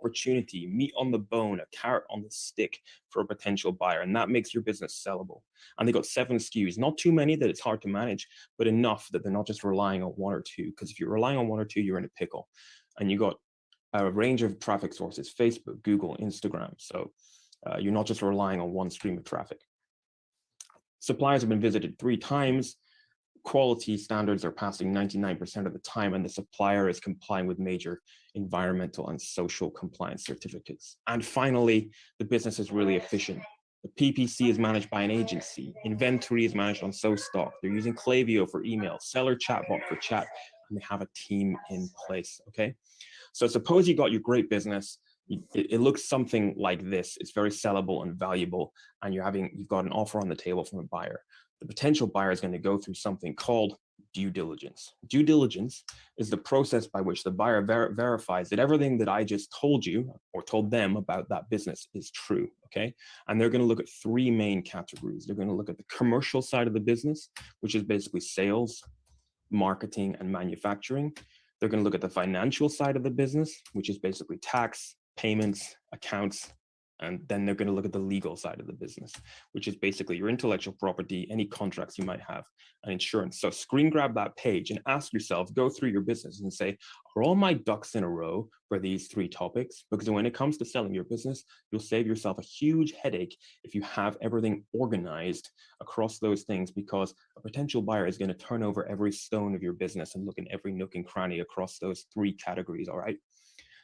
opportunity, meat on the bone, a carrot on the stick for a potential buyer. And that makes your business sellable. And they got 7 SKUs, not too many that it's hard to manage, but enough that they're not just relying on 1 or 2. Because if you're relying on 1 or 2, you're in a pickle. And you got a range of traffic sources, Facebook, Google, Instagram. So you're not just relying on 1 stream of traffic. Suppliers have been visited 3 times. Quality standards are passing 99% of the time, and the supplier is complying with major environmental and social compliance certificates. And finally, the business is really efficient. The PPC is managed by an agency. Inventory is managed on SoStock. They're using Klaviyo for email, Seller Chatbot for chat, and they have a team in place, okay? So suppose you got your great business. It looks something like this. It's very sellable and valuable, and you've got an offer on the table from a buyer. The potential buyer is going to go through something called due diligence. Due diligence is the process by which the buyer verifies that everything that I just told you or told them about that business is true, okay? And they're going to look at 3 main categories. They're going to look at the commercial side of the business, which is basically sales, marketing, and manufacturing. They're going to look at the financial side of the business, which is basically tax, payments, accounts, and then they're going to look at the legal side of the business, which is basically your intellectual property, any contracts you might have, and insurance. So screen grab that page and ask yourself, go through your business and say, are all my ducks in a row for these 3 topics? Because when it comes to selling your business, you'll save yourself a huge headache if you have everything organized across those things, because a potential buyer is going to turn over every stone of your business and look in every nook and cranny across those 3 categories, all right?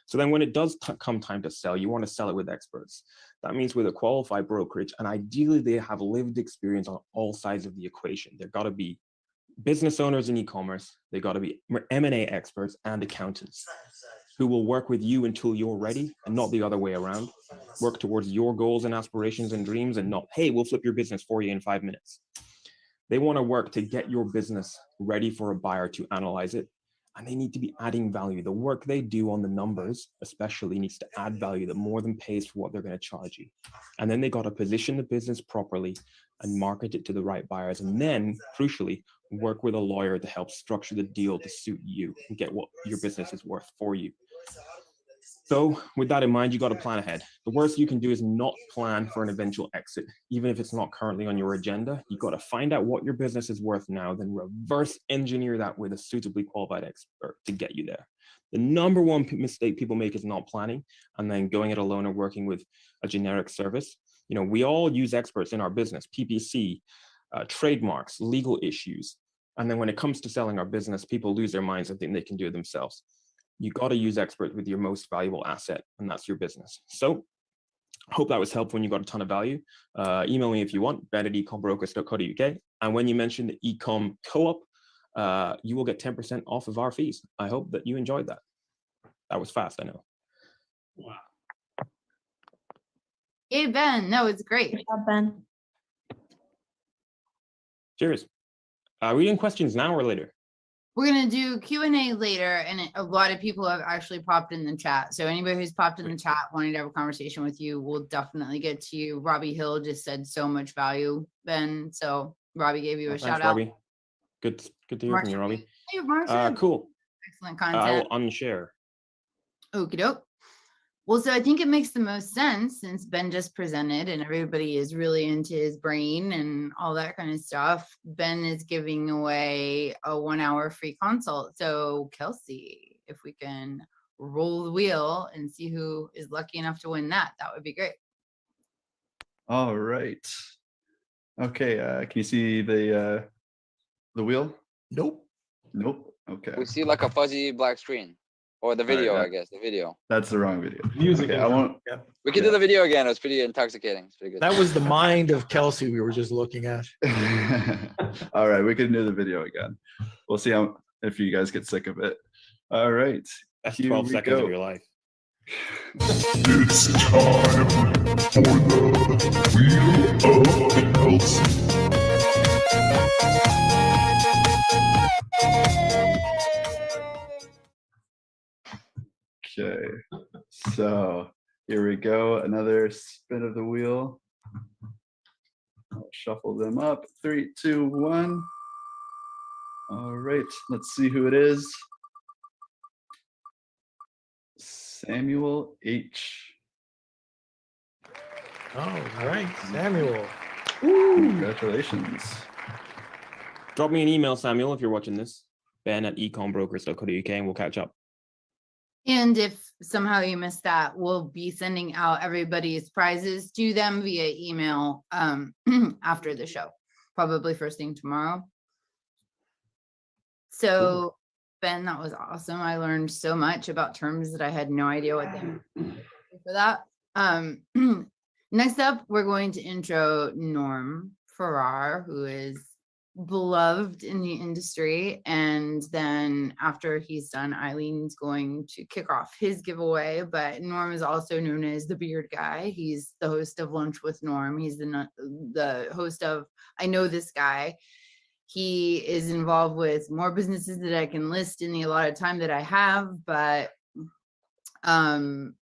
So then when it does come time to sell, you want to sell it with experts. That means with a qualified brokerage, and ideally they have lived experience on all sides of the equation. They've got to be business owners in e-commerce. They've got to be M&A experts and accountants who will work with you until you're ready and not the other way around. Work towards your goals and aspirations and dreams, and not, hey, we'll flip your business for you in 5 minutes. They want to work to get your business ready for a buyer to analyze it. And they need to be adding value. The work they do on the numbers, especially, needs to add value that more than pays for what they're going to charge you. And then they got to position the business properly and market it to the right buyers. And then, crucially, work with a lawyer to help structure the deal to suit you and get what your business is worth for you. So with that in mind, you got to plan ahead. The worst you can do is not plan for an eventual exit, even if it's not currently on your agenda. You got to find out what your business is worth now, then reverse engineer that with a suitably qualified expert to get you there. The number 1 mistake people make is not planning and then going it alone or working with a generic service. You know, we all use experts in our business, PPC, trademarks, legal issues. And then when it comes to selling our business, people lose their minds and think they can do it themselves. You got to use experts with your most valuable asset, and that's your business. So hope that was helpful and you got a ton of value. Email me if you want, ben@ecombrokers.co.uk. And when you mention the Ecom Co-op, you will get 10% off of our fees. I hope that you enjoyed that. That was fast, I know. Wow. Hey, Ben. No, it's great. Good job, Ben. Cheers. Are we doing questions now or later? We're going to do Q&A later, and a lot of people have actually popped in the chat. So anybody who's popped in the chat wanting to have a conversation with you, we'll definitely get to you. Robbie Hill just said so much value, Ben. So Robbie gave you a shout out. Robbie. Good to hear from you, Robbie. Hey, Marcia. Cool. Excellent content. I will unshare. Okie doke. Well, so I think it makes the most sense since Ben just presented and everybody is really into his brain and all that kind of stuff. Ben is giving away a 1-hour free consult. So Kelsey, if we can roll the wheel and see who is lucky enough to win that, that would be great. All right. Okay. Can you see the wheel? Nope. Nope. Okay. We see like a fuzzy black screen. Or the video, I guess, the video. That's the wrong video. Music. Okay, I won't. Yeah. We can do the video again. It was pretty intoxicating. It's pretty good. That was the mind of Kelsey we were just looking at. All right, we can do the video again. We'll see if you guys get sick of it. All right. That's 12 seconds of your life. It's time for the Wheel of Kelsey. Okay, so here we go. Another spin of the wheel. I'll shuffle them up. 3, 2, 1. All right, let's see who it is. Samuel H. All right, Samuel. Congratulations. Drop me an email, Samuel, if you're watching this. Ben@ecombrokers.co.uk, and we'll catch up. And if somehow you missed that, we'll be sending out everybody's prizes to them via email after the show, probably first thing tomorrow. So Ben, that was awesome. I learned so much about terms that I had no idea what they were for that. Next up, we're going to intro Norm Ferrar, who is beloved in the industry. And then after he's done, Eileen's going to kick off his giveaway. But Norm is also known as the beard guy. He's the host of Lunch with Norm. He's the host of I Know This Guy. He is involved with more businesses that I can list in the allotted time that I have, but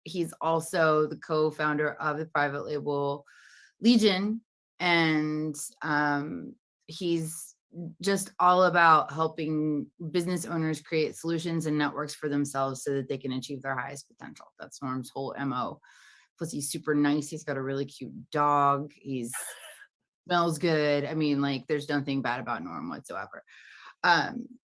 he's also the co-founder of the private label Legion, and he's just all about helping business owners create solutions and networks for themselves so that they can achieve their highest potential. That's Norm's whole MO. Plus he's super nice. He's got a really cute dog. He's smells good. I mean, like, there's nothing bad about Norm whatsoever.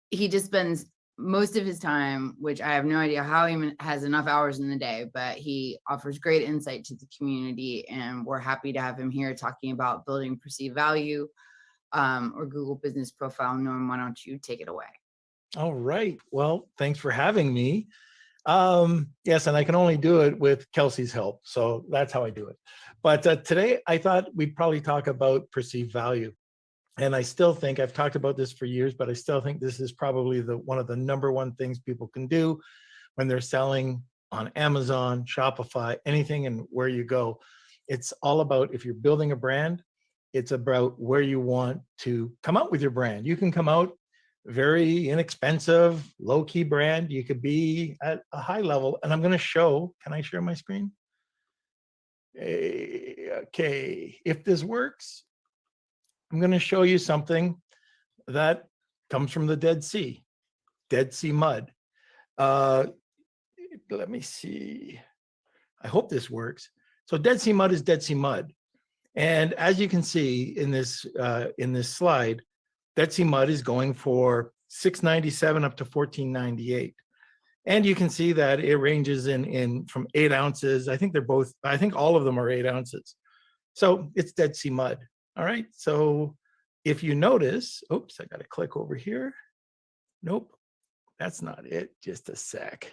He just spends most of his time, which I have no idea how he has enough hours in the day, but he offers great insight to the community, and we're happy to have him here talking about building perceived value or Google Business Profile. Norm, why don't you take it away? All right. Well, thanks for having me. Yes, and I can only do it with Kelsey's help. So that's how I do it. But today I thought we'd probably talk about perceived value. And I still think, I've talked about this for years, but I still think this is probably one of the number one things people can do when they're selling on Amazon, Shopify, anything and where you go. It's all about, if you're building a brand, it's about where you want to come out with your brand. You can come out very inexpensive, low-key brand. You could be at a high level. And I'm going to show, can I share my screen? Okay, if this works, I'm going to show you something that comes from the Dead Sea mud. Let me see. I hope this works. So Dead Sea mud is Dead Sea mud. And as you can see in this slide, Dead Sea mud is going for $6.97 up to $14.98. And you can see that it ranges in from 8 ounces. I think all of them are 8 ounces. So it's Dead Sea mud. All right. So if you notice, oops, I got to click over here. Nope, that's not it. Just a sec.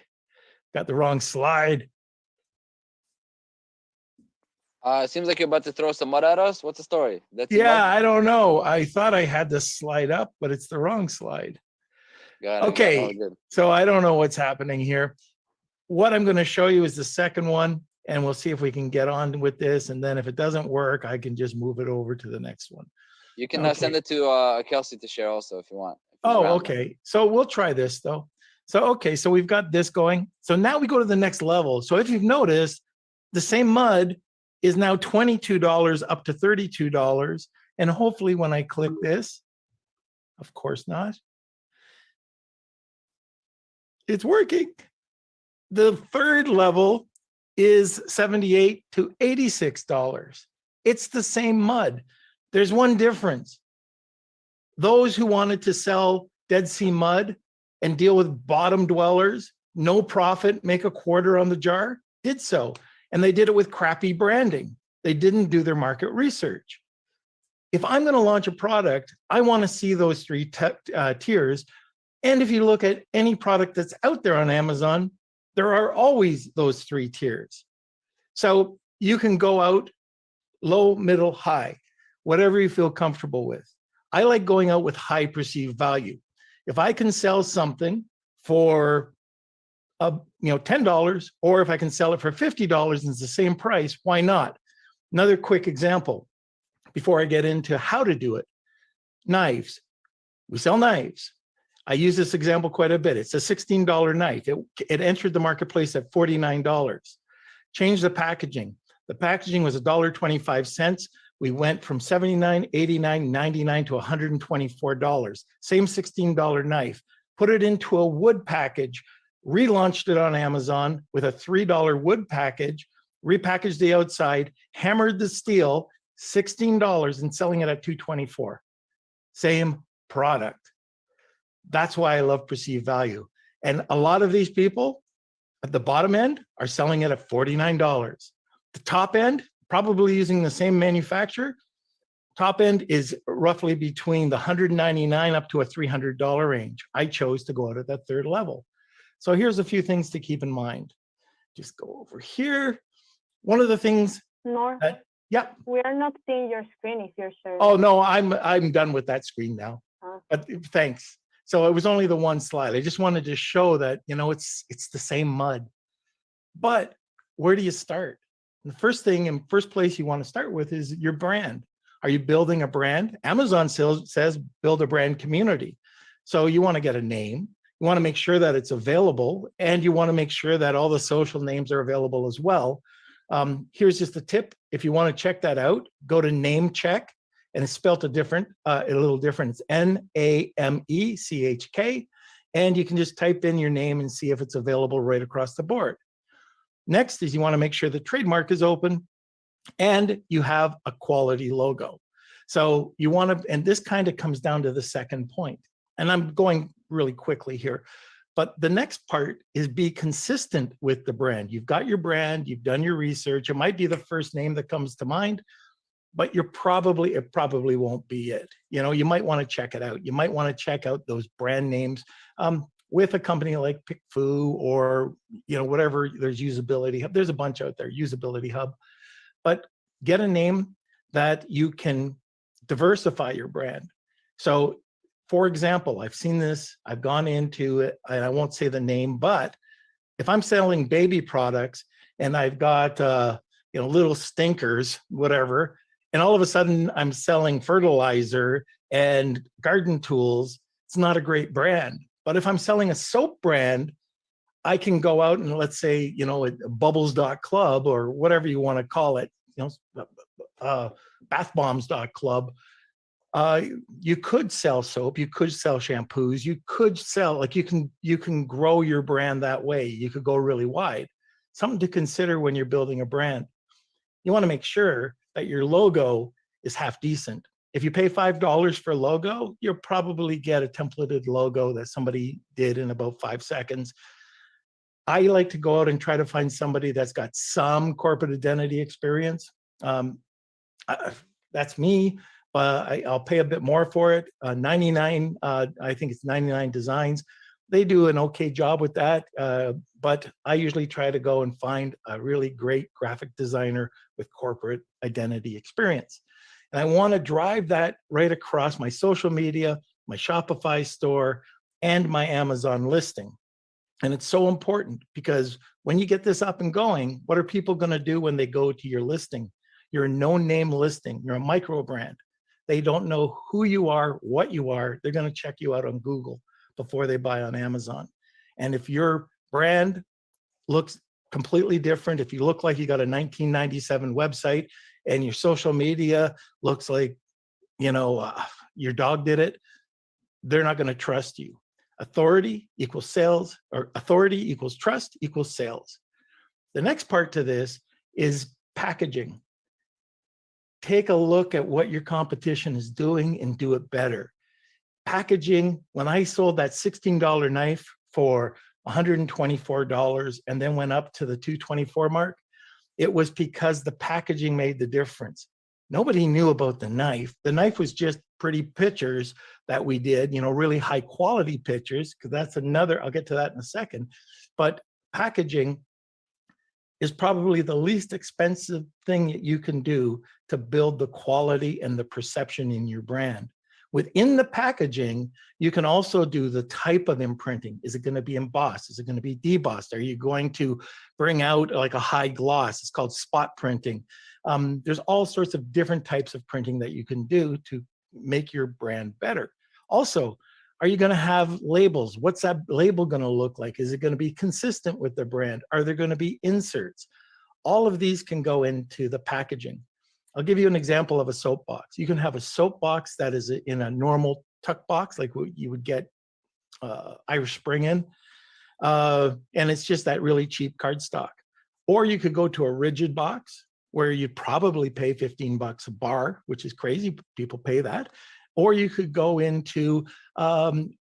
Got the wrong slide. It seems like you're about to throw some mud at us. What's the story? Yeah, I don't know. I thought I had this slide up, but it's the wrong slide. Got it. Okay, so I don't know what's happening here. What I'm going to show you is the second one, and we'll see if we can get on with this. And then if it doesn't work, I can just move it over to the next one. You can send it to Kelsey to share also if you want. Oh, okay. So we'll try this though. So, okay, so we've got this going. So now we go to the next level. So if you've noticed, the same mud is now $22 up to $32. And hopefully when I click this, of course not, it's working. The third level is $78 to $86. It's the same mud. There's one difference. Those who wanted to sell Dead Sea mud and deal with bottom dwellers, no profit, make a quarter on the jar, did so. And they did it with crappy branding. They didn't do their market research. If I'm going to launch a product, I want to see those three tiers. And if you look at any product that's out there on Amazon, there are always those 3 tiers. So you can go out low, middle, high, whatever you feel comfortable with. I like going out with high perceived value. If I can sell something for $10, or if I can sell it for $50 and it's the same price, why not? Another quick example before I get into how to do it. Knives. We sell knives. I use this example quite a bit. It's a $16 knife. It entered the marketplace at $49. Change the packaging. The packaging was $1.25. We went from $79, $89, $99 to $124. Same $16 knife. Put it into a wood package. relaunched it on Amazon with a $3 wood package, repackaged the outside, hammered the steel, $16 and selling it at $224. Same product. That's why I love perceived value. And a lot of these people at the bottom end are selling it at $49. The top end, probably using the same manufacturer, top end is roughly between the $199 up to a $300 range. I chose to go out at that third level. So here's a few things to keep in mind. Just go over here. One of the things Nor, yeah. we are not seeing your screen if you're sharing. Oh no, I'm done with that screen now. Huh. But thanks. So it was only the one slide. I just wanted to show that, you know, it's the same mud. But where do you start? The first thing and first place you want to start with is your brand. Are you building a brand? Amazon says build a brand community. So you want to get a name. You want to make sure that it's available, and you want to make sure that all the social names are available as well. Here's just a tip. If you want to check that out, go to name check, and it's spelled a little different. It's NAMECHK, and you can just type in your name and see if it's available right across the board. Next is you want to make sure the trademark is open and you have a quality logo. So you want to, and this kind of comes down to the second point, and I'm going really quickly here. But the next part is be consistent with the brand. You've got your brand, you've done your research. It might be the first name that comes to mind, but it probably won't be it. You know, you might want to check it out. You might want to check out those brand names with a company like PickFu or, you know, whatever. There's Usability Hub. There's a bunch out there, Usability Hub. But get a name that you can diversify your brand. So, for example, I've seen this, I've gone into it, and I won't say the name, but if I'm selling baby products and I've got, you know, little stinkers, whatever, and all of a sudden I'm selling fertilizer and garden tools, it's not a great brand. But if I'm selling a soap brand, I can go out and let's say, you know, bubbles.club or whatever you want to call it, you know, bathbombs.club. You could sell soap, you could sell shampoos, you could sell, like you can grow your brand that way. You could go really wide. Something to consider when you're building a brand. You want to make sure that your logo is half decent. If you pay $5 for a logo, you'll probably get a templated logo that somebody did in about 5 seconds. I like to go out and try to find somebody that's got some corporate identity experience. That's me. I'll pay a bit more for it. 99, I think it's 99 Designs. They do an okay job with that, but I usually try to go and find a really great graphic designer with corporate identity experience. And I want to drive that right across my social media, my Shopify store, and my Amazon listing. And it's so important because when you get this up and going, what are people going to do when they go to your listing? You're a no-name listing. You're a micro brand. They don't know who you are, what you are. They're going to check you out on Google before they buy on Amazon. And if your brand looks completely different, if you look like you got a 1997 website and your social media looks like, you know, your dog did it, they're not going to trust you. Authority equals sales, or authority equals trust equals sales. The next part to this is packaging. Take a look at what your competition is doing and do it better. Packaging, when I sold that $16 knife for $124 and then went up to the $224 mark, it was because the packaging made the difference. Nobody knew about the knife. The knife was just pretty pictures that we did, you know, really high quality pictures, because that's another, I'll get to that in a second. But packaging is probably the least expensive thing that you can do to build the quality and the perception in your brand. Within the packaging, you can also do the type of imprinting. Is it going to be embossed? Is it going to be debossed? Are you going to bring out like a high gloss? It's called spot printing. There's all sorts of different types of printing that you can do to make your brand better. Also, are you going to have labels? What's that label going to look like? Is it going to be consistent with the brand? Are there going to be inserts? All of these can go into the packaging. I'll give you an example of a soap box. You can have a soap box that is in a normal tuck box, like what you would get Irish Spring in. And it's just that really cheap cardstock. Or you could go to a rigid box where you'd probably pay $15 a bar, which is crazy. People pay that. Or you could go into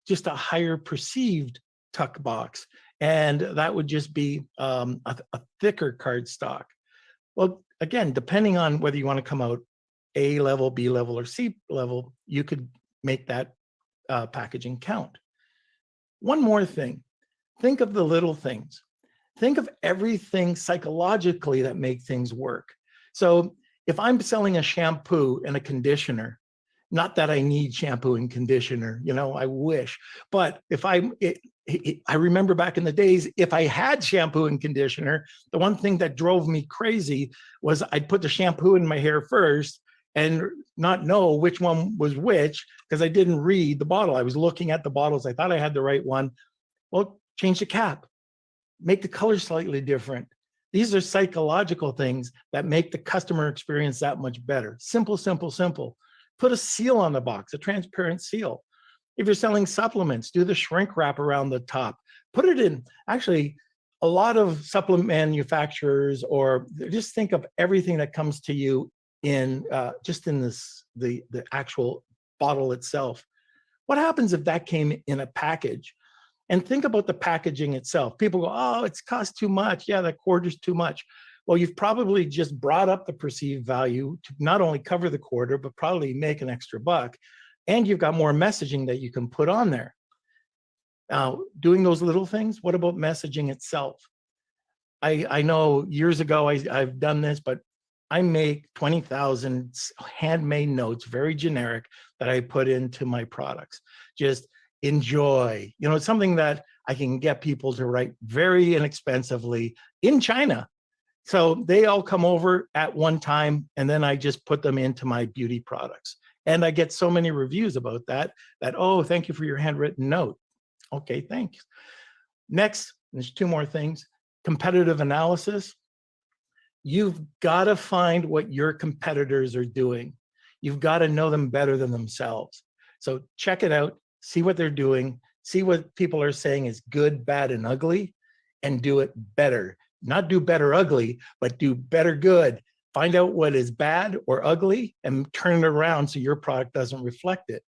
just a higher perceived tuck box, and that would just be a thicker cardstock. Well, again, depending on whether you want to come out A level, B level, or C level, you could make that packaging count. One more thing, think of the little things. Think of everything psychologically that make things work. So if I'm selling a shampoo and a conditioner, not that I need shampoo and conditioner, you know, I wish, but if I remember back in the days, if I had shampoo and conditioner, the one thing that drove me crazy was I'd put the shampoo in my hair first and not know which one was which, because I didn't read the bottle. I was looking at the bottles. I thought I had the right one. Well, change the cap, make the color slightly different. These are psychological things that make the customer experience that much better. Simple, simple, simple. Put a seal on the box, a transparent seal. If you're selling supplements, do the shrink wrap around the top. Put it in, actually, a lot of supplement manufacturers, or just think of everything that comes to you in just in the actual bottle itself. What happens if that came in a package? And think about the packaging itself. People go, oh, it's cost too much. Yeah, that quarter's too much. Well, you've probably just brought up the perceived value to not only cover the quarter, but probably make an extra buck. And you've got more messaging that you can put on there. Now, doing those little things, what about messaging itself? I know years ago I've done this, but I make 20,000 handmade notes, very generic, that I put into my products. Just enjoy, you know, it's something that I can get people to write very inexpensively in China. So they all come over at one time, and then I just put them into my beauty products. And I get so many reviews about that, oh, thank you for your handwritten note. Okay, thanks. Next, there's two more things. Competitive analysis. You've got to find what your competitors are doing. You've got to know them better than themselves. So check it out, see what they're doing, see what people are saying is good, bad, and ugly, and do it better. Not do better ugly, but do better good. Find out what is bad or ugly and turn it around so your product doesn't reflect it.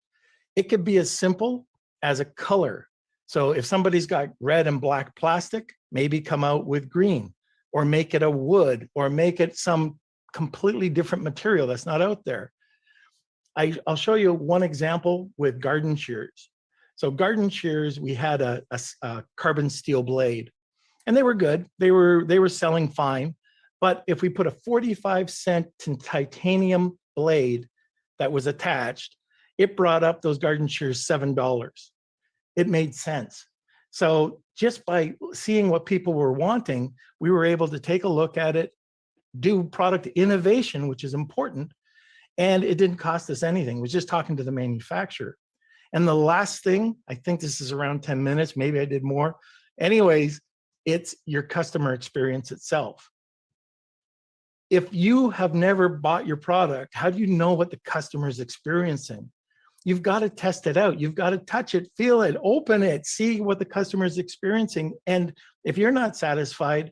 It could be as simple as a color. So if somebody's got red and black plastic, maybe come out with green, or make it a wood, or make it some completely different material that's not out there. I'll show you one example with garden shears. So garden shears, we had a carbon steel blade, and they were good. They were selling fine. But if we put a 45-cent titanium blade that was attached, it brought up those garden shears $7. It made sense. So just by seeing what people were wanting, we were able to take a look at it, do product innovation, which is important, and it didn't cost us anything. It was just talking to the manufacturer. And the last thing, I think this is around 10 minutes, maybe I did more. Anyways, it's your customer experience itself. If you have never bought your product, how do you know what the customer is experiencing? You've got to test it out. You've got to touch it, feel it, open it, see what the customer is experiencing. And if you're not satisfied,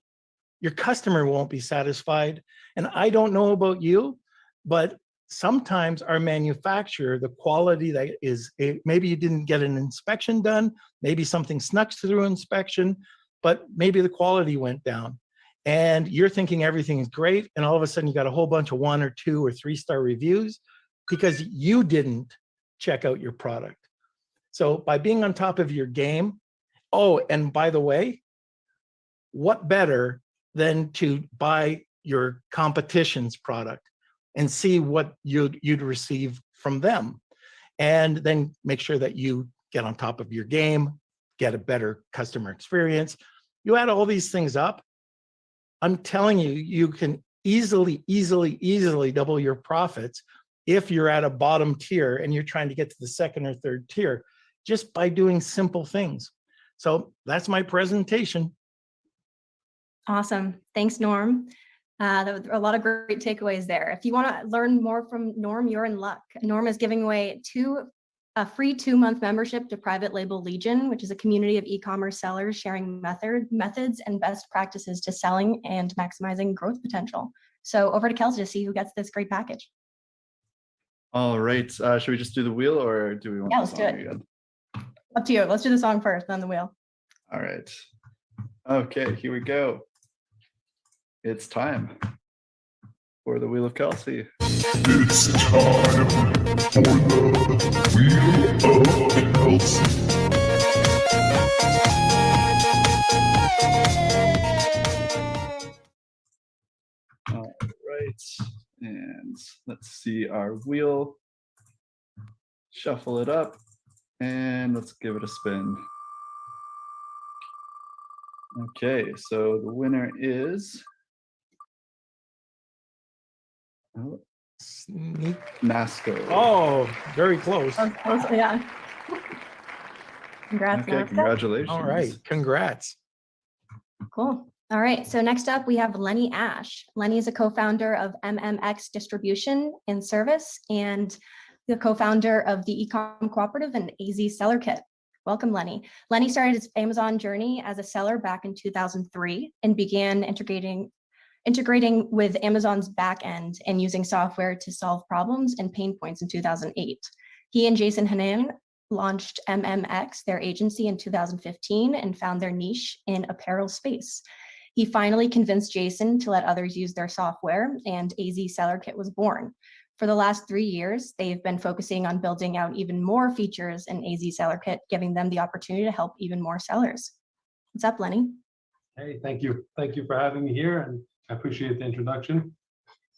your customer won't be satisfied. And I don't know about you, but sometimes our manufacturer, the quality that is, maybe you didn't get an inspection done, maybe something snuck through inspection, but maybe the quality went down. And you're thinking everything is great, and all of a sudden you got a whole bunch of 1 or 2 or 3-star reviews because you didn't check out your product. So by being on top of your game, oh, and by the way, what better than to buy your competition's product and see what you'd receive from them, and then make sure that you get on top of your game, get a better customer experience. You add all these things up, I'm telling you, you can easily double your profits if you're at a bottom tier and you're trying to get to the second or third tier, just by doing simple things. So that's my presentation. Awesome. Thanks, Norm. There were a lot of great takeaways there. If you want to learn more from Norm, you're in luck. Norm is giving away 2 a free 2-month membership to Private Label Legion, which is a community of e-commerce sellers sharing methods and best practices to selling and maximizing growth potential. So over to Kelsey to see who gets this great package. All right. Should we just do the wheel, or do we want Yeah, the let's do song it. again? Up to you. Let's do the song first, then the wheel. All right. Okay, here we go. It's time for the Wheel of Kelsey. It's time for the Wheel of Kelsey. All right, and let's see our wheel. Shuffle it up, and let's give it a spin. Okay, so the winner is Sneak. Nasco. Oh, very close. Yeah. Congrats. Okay, Nasta. congratulations. All right, congrats. Cool. All right. So next up, we have Lenny Ash. Lenny is a co-founder of MMX Distribution and Service and the co-founder of the Ecom Cooperative and AZ Seller Kit. Welcome, Lenny. Lenny started his Amazon journey as a seller back in 2003 and began integrating with Amazon's back end and using software to solve problems and pain points in 2008. He and Jason Hanan launched MMX, their agency, in 2015 and found their niche in apparel space. He finally convinced Jason to let others use their software, and AZ Seller Kit was born. For the last 3 years, they've been focusing on building out even more features in AZ Seller Kit, giving them the opportunity to help even more sellers. What's up, Lenny? Hey, thank you. Thank you for having me here, and I appreciate the introduction.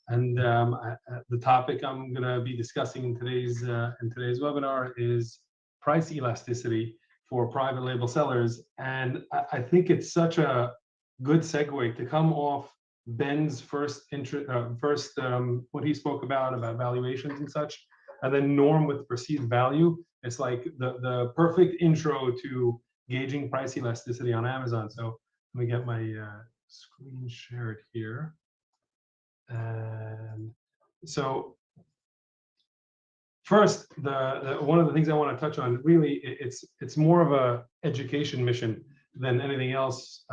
And the topic I'm going to be discussing in today's webinar is price elasticity for private label sellers. And I think it's such a good segue to come off Ben's first what he spoke about valuations and such, and then Norm with perceived value. It's like the perfect intro to gauging price elasticity on Amazon. So let me get my screen shared here. And so first, one of the things I want to touch on, really, it's more of a education mission than anything else.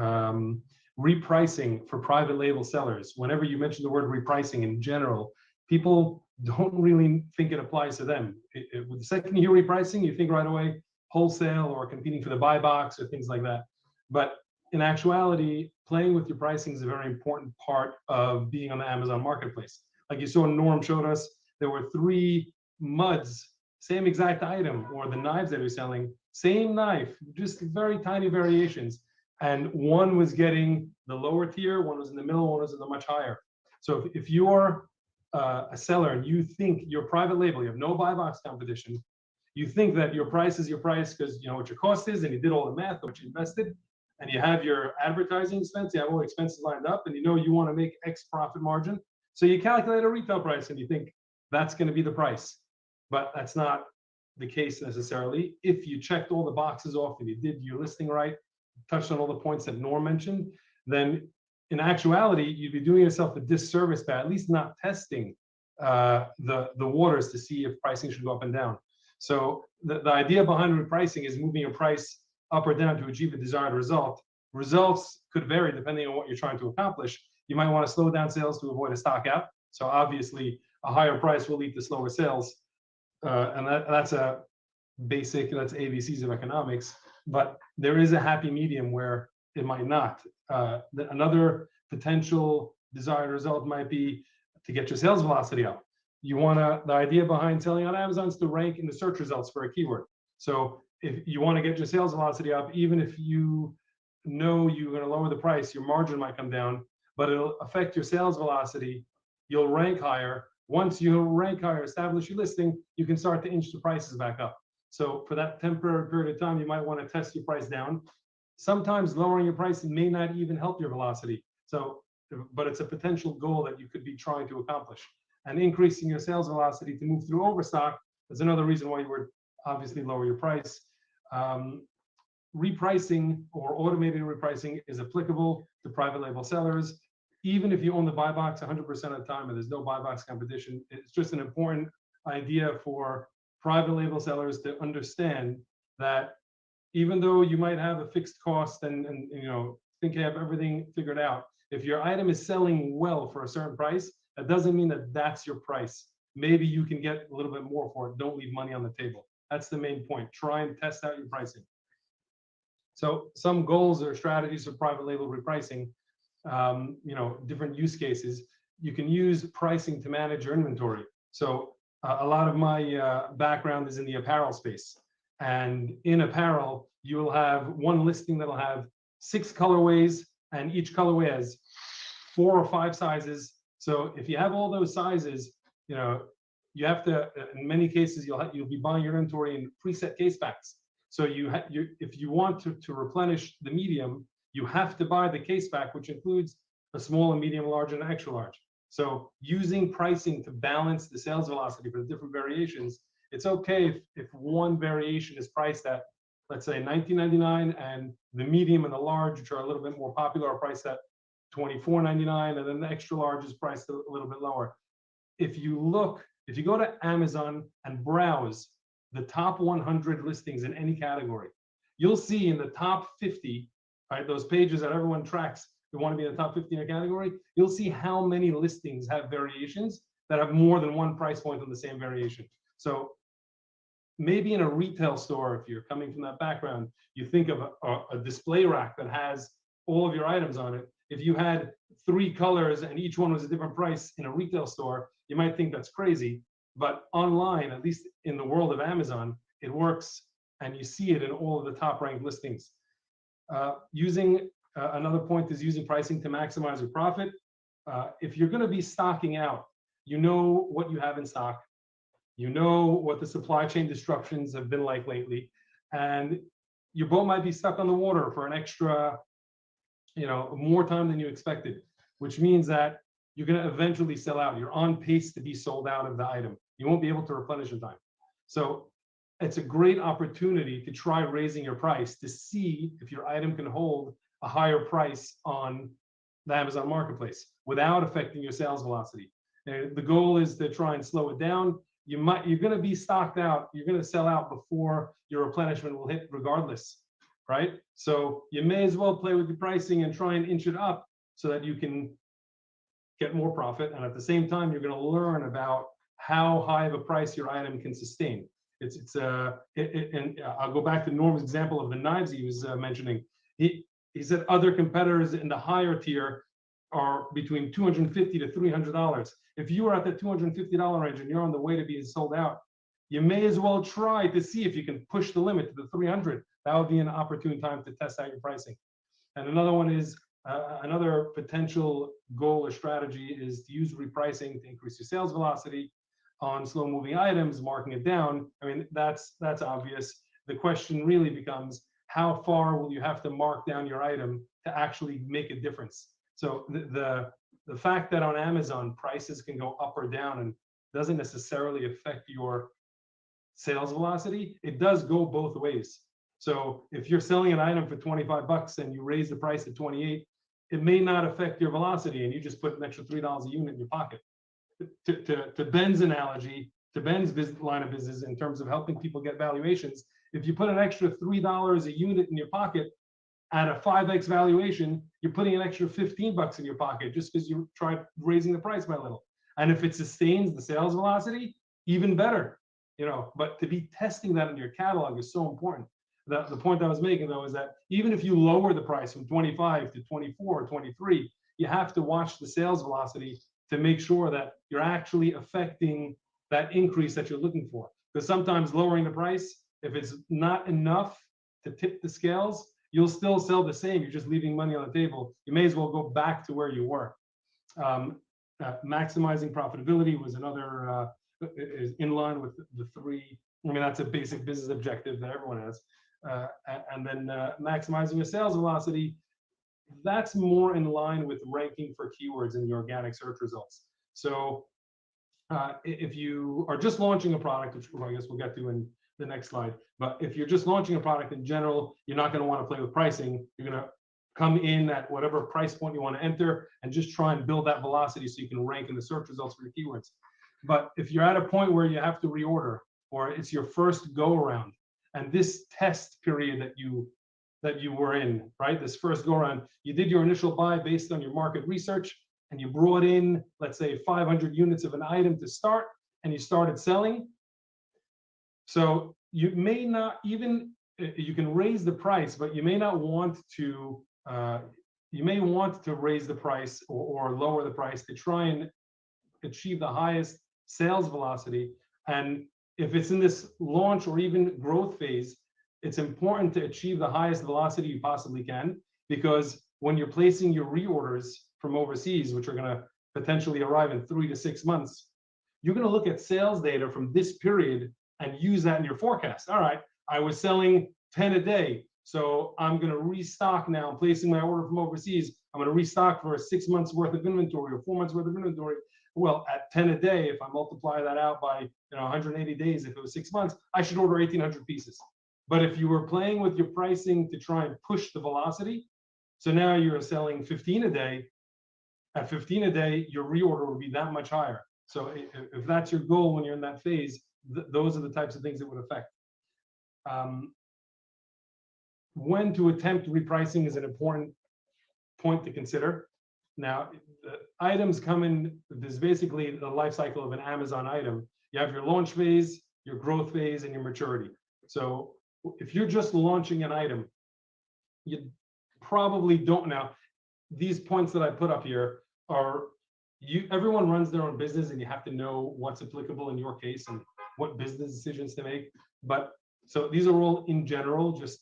Repricing for private label sellers. Whenever you mention the word repricing in general, people don't really think it applies to them. The second you hear repricing, you think right away wholesale or competing for the buy box or things like that. But in actuality, playing with your pricing is a very important part of being on the Amazon marketplace. Like you saw, Norm showed us, there were 3 muds, same exact item, or the knives that we're selling, same knife, just very tiny variations. And one was getting the lower tier, one was in the middle, one was in the much higher. So if you're a seller and you think your private label, you have no buy box competition, you think that your price is your price because you know what your cost is and you did all the math, what you invested, and you have your advertising expense, you have all the expenses lined up, and you know you want to make X profit margin. So you calculate a retail price and you think that's going to be the price. But that's not the case necessarily. If you checked all the boxes off and you did your listing right, touched on all the points that Norm mentioned, then in actuality, you'd be doing yourself a disservice by at least not testing the waters to see if pricing should go up and down. So the idea behind repricing is moving a price up or down to achieve a desired result. Results could vary depending on what you're trying to accomplish. You might want to slow down sales to avoid a stock out. So obviously, a higher price will lead to slower sales. And that's a basic, that's ABCs of economics. But there is a happy medium where it might not. Another potential desired result might be to get your sales velocity up. The idea behind selling on Amazon is to rank in the search results for a keyword. So if you want to get your sales velocity up, even if you know you're going to lower the price, your margin might come down, but it'll affect your sales velocity. You'll rank higher. Once you rank higher, establish your listing, you can start to inch the prices back up. So for that temporary period of time, you might want to test your price down. Sometimes lowering your price may not even help your velocity. So, but it's a potential goal that you could be trying to accomplish. And increasing your sales velocity to move through overstock is another reason why you would obviously lower your price. Repricing or automated repricing is applicable to private label sellers. Even if you own the buy box 100% of the time and there's no buy box competition, it's just an important idea for private label sellers to understand that even though you might have a fixed cost and you know, think you have everything figured out, if your item is selling well for a certain price, that doesn't mean that that's your price. Maybe you can get a little bit more for it. Don't leave money on the table. That's the main point. Try and test out your pricing. So some goals or strategies for private label repricing, you know, different use cases. You can use pricing to manage your inventory. So a lot of my background is in the apparel space. And in apparel, you will have one listing that'll have 6 colorways, and each colorway has 4 or 5 sizes. So if you have all those sizes, you know, you have to, in many cases, you'll be buying your inventory in preset case packs. So if you want to replenish the medium, you have to buy the case pack, which includes a small, a medium, large, and an extra large. So using pricing to balance the sales velocity for the different variations, it's okay if one variation is priced at, let's say, $19.99, and the medium and the large, which are a little bit more popular, are priced at $24.99, and then the extra large is priced a little bit lower. If you go to Amazon and browse the top 100 listings in any category, you'll see in the top 50, right, those pages that everyone tracks, they want to be in the top 50 in a category, you'll see how many listings have variations that have more than one price point on the same variation. So maybe in a retail store, if you're coming from that background, you think of a display rack that has all of your items on it. If you had 3 colors and each one was a different price in a retail store, you might think that's crazy. But online, at least in the world of Amazon, it works, and you see it in all of the top ranked listings. Another point is using pricing to maximize your profit. If you're going to be stocking out, you know what you have in stock. You know what the supply chain disruptions have been like lately, and your boat might be stuck on the water for an extra, you know, more time than you expected, which means that you're going to eventually sell out. You're on pace to be sold out of the item. You won't be able to replenish in time. So it's a great opportunity to try raising your price to see if your item can hold a higher price on the Amazon marketplace without affecting your sales velocity. And the goal is to try and slow it down. You're going to be stocked out. You're going to sell out before your replenishment will hit regardless, right? So you may as well play with the pricing and try and inch it up so that you can get more profit. And at the same time, you're going to learn about how high of a price your item can sustain. And I'll go back to Norm's example of the knives he was mentioning. He said other competitors in the higher tier are between $250 to $300. If you are at the $250 range and you're on the way to being sold out, you may as well try to see if you can push the limit to the 300. That would be an opportune time to test out your pricing. And another one is another potential goal or strategy is to use repricing to increase your sales velocity on slow moving items, marking it down. I mean, that's obvious. The question really becomes, how far will you have to mark down your item to actually make a difference? So the fact that on Amazon prices can go up or down and doesn't necessarily affect your sales velocity, it does go both ways. So if you're selling an item for 25 bucks and you raise the price to 28, it may not affect your velocity and you just put an extra $3 a unit in your pocket. To Ben's analogy, to Ben's line of business in terms of helping people get valuations, if you put an extra $3 a unit in your pocket at a 5x valuation, you're putting an extra 15 bucks in your pocket just because you tried raising the price by a little. And if it sustains the sales velocity, even better, you know. But to be testing that in your catalog is so important. The point I was making though is that even if you lower the price from 25 to 24 or 23, you have to watch the sales velocity to make sure that you're actually affecting that increase that you're looking for. Because sometimes lowering the price, if it's not enough to tip the scales, you'll still sell the same. You're just leaving money on the table. You may as well go back to where you were. Maximizing profitability was another, is in line with the 3. I mean, that's a basic business objective that everyone has. And then maximizing your sales velocity, that's more in line with ranking for keywords in the organic search results. So if you are just launching a product, which I guess we'll get to in the next slide, but if you're just launching a product in general, you're not going to want to play with pricing. You're going to come in at whatever price point you want to enter and just try and build that velocity so you can rank in the search results for your keywords. But if you're at a point where you have to reorder or it's your first go around. And this test period that you were in, right? This first go around, you did your initial buy based on your market research, and you brought in, let's say, 500 units of an item to start, and you started selling. So you may not even, you can raise the price, but you may not want to, you may want to raise the price or lower the price to try and achieve the highest sales velocity. And if it's in this launch or even growth phase, it's important to achieve the highest velocity you possibly can, because when you're placing your reorders from overseas, which are going to potentially arrive in 3 to 6 months, you're going to look at sales data from this period and use that in your forecast. All right, I was selling 10 a day, so I'm going to restock now. I'm placing my order from overseas. I'm going to restock for 6 months worth of inventory or 4 months worth of inventory. Well, at 10 a day, if I multiply that out by 180 days, if it was 6 months, I should order 1,800 pieces. But if you were playing with your pricing to try and push the velocity, so now you're selling 15 a day, at 15 a day, your reorder would be that much higher. So if that's your goal when you're in that phase, those are the types of things that would affect. When to attempt repricing is an important point to consider. Now, the items come in, there's basically the life cycle of an Amazon item. You have your launch phase, your growth phase, and your maturity. So if you're just launching an item, you probably don't. Now, these points that I put up here are, everyone runs their own business, and you have to know what's applicable in your case and what business decisions to make. But so these are all in general, just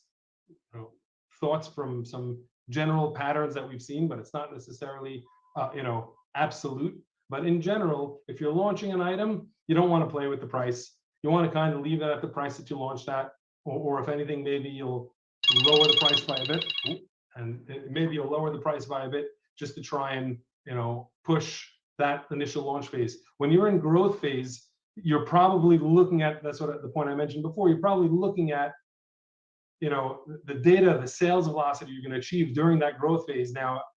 thoughts from some general patterns that we've seen, but it's not necessarily absolute. But in general, if you're launching an item, you don't want to play with the price. You want to kind of leave it at the price that you launched at, or if anything, maybe you'll lower the price by a bit, and maybe you'll lower the price by a bit just to try and push that initial launch phase. When you're in growth phase, you're probably looking at, that's what the point I mentioned before, you're probably looking at the data, the sales velocity you're going to achieve during that growth phase.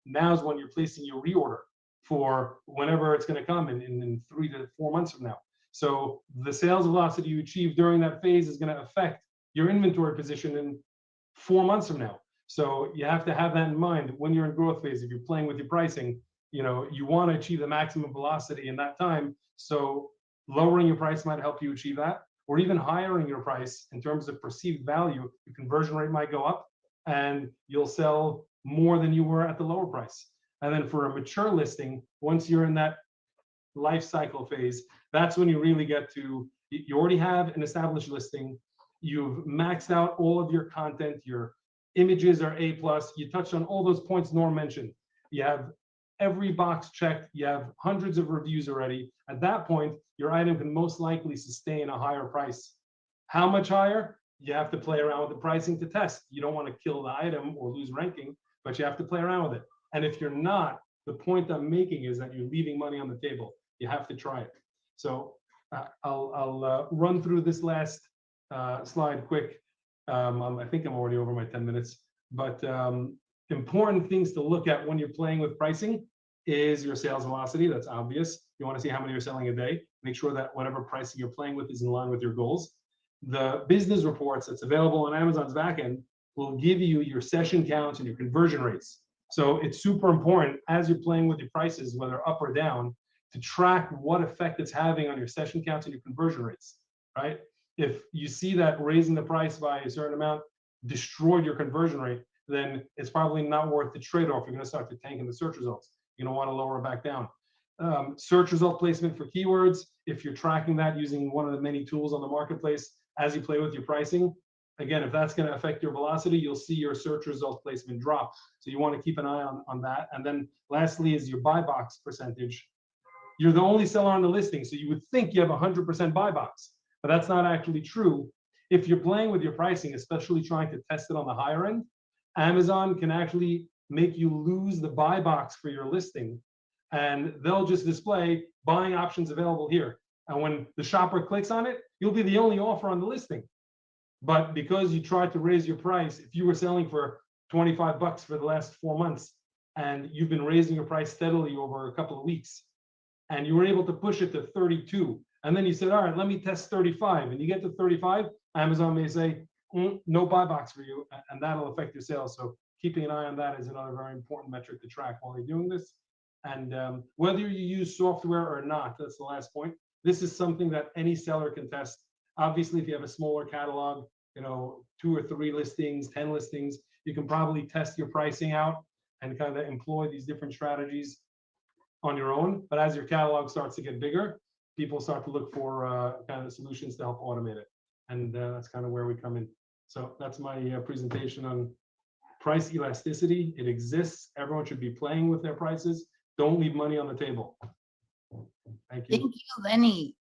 Now's when you're placing your reorder for whenever it's going to come in 3 to 4 months from now. So the sales velocity you achieve during that phase is going to affect your inventory position in 4 months from now. So you have to have that in mind when you're in growth phase. If you're playing with your pricing, you want to achieve the maximum velocity in that time. So lowering your price might help you achieve that, or even higher your price in terms of perceived value. Your conversion rate might go up and you'll sell more than you were at the lower price. And then for a mature listing, once you're in that life cycle phase, that's when you really get to, you already have an established listing. You've maxed out all of your content. Your images are A+. You touched on all those points Norm mentioned. You have every box checked. You have hundreds of reviews already. At that point, your item can most likely sustain a higher price. How much higher? You have to play around with the pricing to test. You don't want to kill the item or lose ranking, but you have to play around with it. And if you're not, the point I'm making is that you're leaving money on the table. You have to try it. So I'll run through this last slide quick. I think I'm already over my 10 minutes, but important things to look at when you're playing with pricing is your sales velocity. That's obvious. You want to see how many you're selling a day. Make sure that whatever pricing you're playing with is in line with your goals. The business reports that's available on Amazon's backend will give you your session counts and your conversion rates. So it's super important as you're playing with your prices, whether up or down, to track what effect it's having on your session counts and your conversion rates, right? If you see that raising the price by a certain amount destroyed your conversion rate, then it's probably not worth the trade-off. You're going to start to tank in the search results. You're going to want to lower it back down. Search result placement for keywords. If you're tracking that using one of the many tools on the marketplace as you play with your pricing, again, if that's going to affect your velocity, you'll see your search result placement drop. So you want to keep an eye on that. And then lastly is your buy box percentage. You're the only seller on the listing, so you would think you have 100% buy box, but that's not actually true. If you're playing with your pricing, especially trying to test it on the higher end, Amazon can actually make you lose the buy box for your listing, and they'll just display buying options available here. And when the shopper clicks on it, you'll be the only offer on the listing. But because you tried to raise your price, if you were selling for 25 bucks for the last 4 months and you've been raising your price steadily over a couple of weeks, and you were able to push it to 32, And then you said, all right, let me test 35. And you get to 35, Amazon may say, no buy box for you, and that'll affect your sales. So keeping an eye on that is another very important metric to track while you're doing this. And whether you use software or not, that's the last point. This is something that any seller can test. Obviously, if you have a smaller catalog, 2 or 3 listings, 10 listings, you can probably test your pricing out and kind of employ these different strategies on your own. But as your catalog starts to get bigger, people start to look for kind of solutions to help automate it. And that's kind of where we come in. So that's my presentation on price elasticity. It exists. Everyone should be playing with their prices. Don't leave money on the table. Thank you. Thank you, Lenny.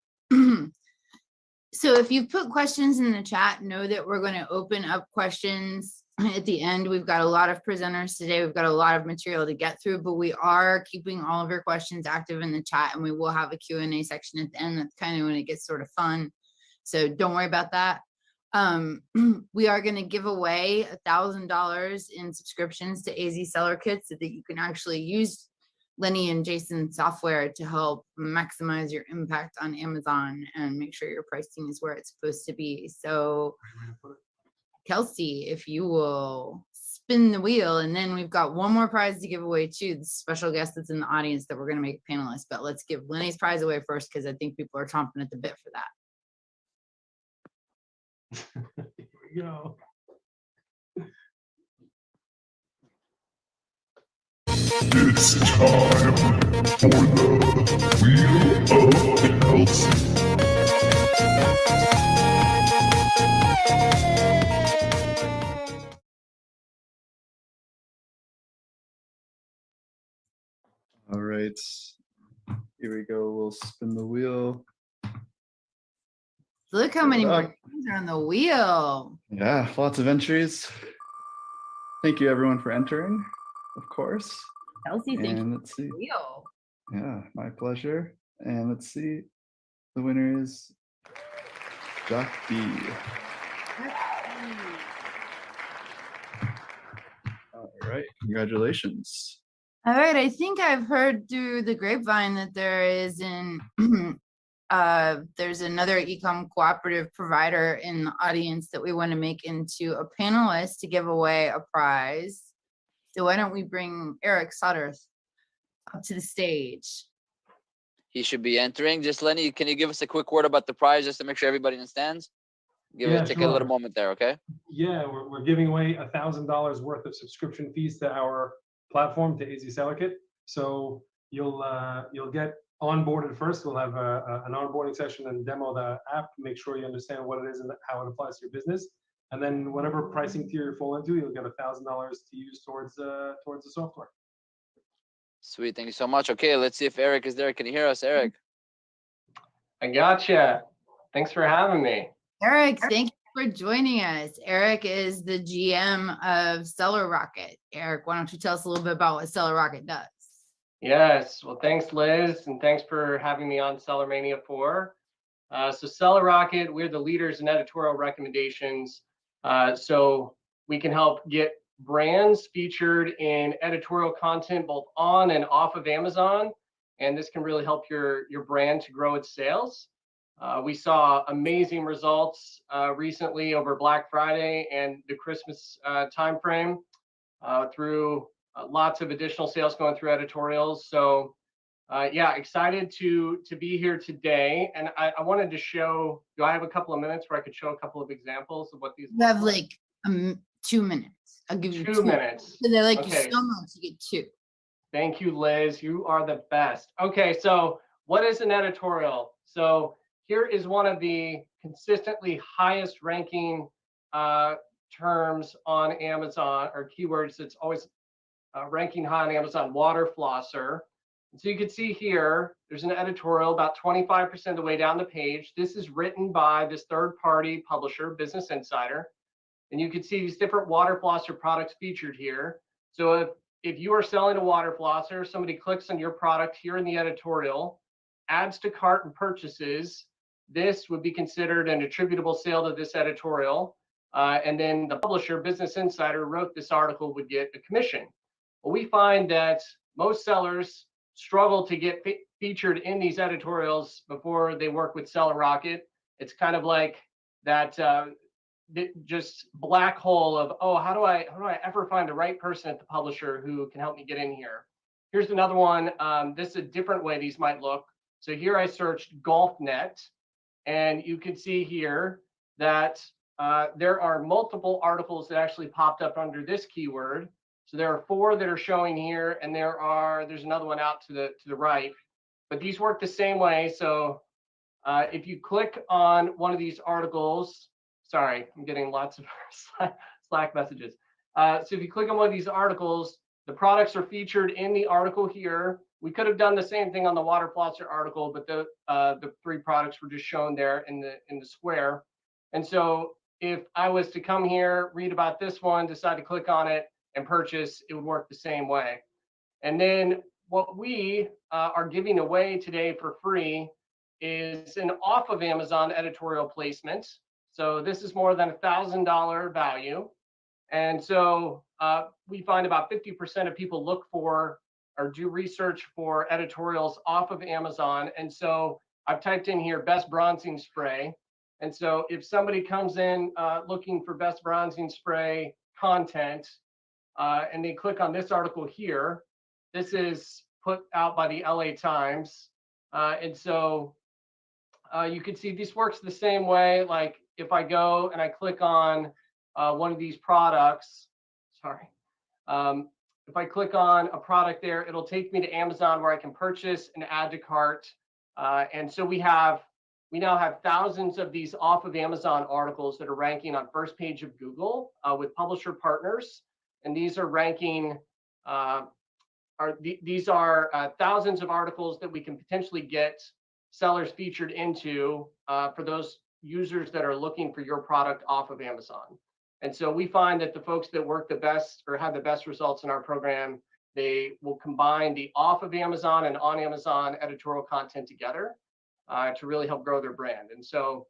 So if you put questions in the chat, know that we're going to open up questions at the end. We've got a lot of presenters today. We've got a lot of material to get through, but we are keeping all of your questions active in the chat, and we will have a Q&A section at the end. That's kind of when it gets sort of fun. So don't worry about that. We are going to give away $1,000 in subscriptions to AZ Seller Kits so that you can actually use Lenny and Jason's software to help maximize your impact on Amazon and make sure your pricing is where it's supposed to be. So Kelsey, if you will spin the wheel, and then we've got one more prize to give away too, the special guest that's in the audience that we're going to make a panelist. But let's give Lenny's prize away first, because I think people are chomping at the bit for that. Here we go. It's time for the Wheel of Elsie. All right, here we go. We'll spin the wheel. Look how many more things are on the wheel. Yeah, lots of entries. Thank you everyone for entering, of course. Kelsey, thank you. And let's see. Wheel. Yeah, my pleasure. And let's see. The winner is Jack B. All right, congratulations. All right, I think I've heard through the grapevine that there is there's another Ecom Cooperative provider in the audience that we want to make into a panelist to give away a prize. So why don't we bring Eric Sutterth up to the stage? He should be entering. Just Lenny, can you give us a quick word about the prize just to make sure everybody understands? Take a little moment there, okay? Yeah, we're giving away $1,000 worth of subscription fees to our platform, to AZ Seller Kit. So you'll get onboarded first. We'll have an onboarding session and demo the app, make sure you understand what it is and how it applies to your business. And then whatever pricing tier you fall into, you'll get $1,000 to use towards the software. Sweet, thank you so much. Okay, let's see if Eric is there. Can you hear us, Eric? I gotcha. Thanks for having me. Eric, thank you for joining us. Eric is the GM of Seller Rocket. Eric, why don't you tell us a little bit about what Seller Rocket does? Yes, well, thanks, Liz, and thanks for having me on Sellermania 4. So Seller Rocket, we're the leaders in editorial recommendations. So we can help get brands featured in editorial content both on and off of Amazon, and this can really help your brand to grow its sales. We saw amazing results recently over Black Friday and the Christmas timeframe through lots of additional sales going through editorials. So yeah, excited to be here today. And I wanted to show, do I have a couple of minutes where I could show a couple of examples of what these You have like 2 minutes. I'll give you 2 minutes. So they're like, Okay. you so much, you get 2. Thank you, Liz. You are the best. Okay, so what is an editorial? So here is one of the consistently highest ranking terms on Amazon, or keywords that's always ranking high on Amazon, water flosser. And so you can see here, there's an editorial about 25% of the way down the page. This is written by this third-party publisher, Business Insider. And you can see these different water flosser products featured here. So if you are selling a water flosser, somebody clicks on your product here in the editorial, adds to cart and purchases, this would be considered an attributable sale to this editorial. And then the publisher, Business Insider, wrote this article, would get a commission. Well, we find that most sellers struggle to get featured in these editorials before they work with SellerRocket. It's kind of like that just black hole of, oh, how do I ever find the right person at the publisher who can help me get in here? Here's another one. This is a different way these might look. So here I searched GolfNet, and you can see here that there are multiple articles that actually popped up under this keyword. So there are 4 that are showing here, and there's another one out to the right. But these work the same way. So if you click on one of these articles, sorry, I'm getting lots of Slack messages. So if you click on one of these articles, the products are featured in the article here. We could have done the same thing on the water flosser article, but the 3 products were just shown there in the square. And so if I was to come here, read about this one, decide to click on it and purchase, it would work the same way. And then what we are giving away today for free is an off of Amazon editorial placement. So this is more than $1,000 value. And so we find about 50% of people look for or do research for editorials off of Amazon. And so I've typed in here best bronzing spray. And so if somebody comes in looking for best bronzing spray content and they click on this article here, this is put out by the LA Times. And so you can see this works the same way. Like if I go and I click on one of these products, sorry. If I click on a product there, it'll take me to Amazon where I can purchase and add to cart. And so we now have thousands of these off of Amazon articles that are ranking on first page of Google with publisher partners. And these are ranking, these are thousands of articles that we can potentially get sellers featured into for those users that are looking for your product off of Amazon. And so we find that the folks that work the best or have the best results in our program, they will combine the off of Amazon and on Amazon editorial content together to really help grow their brand. And so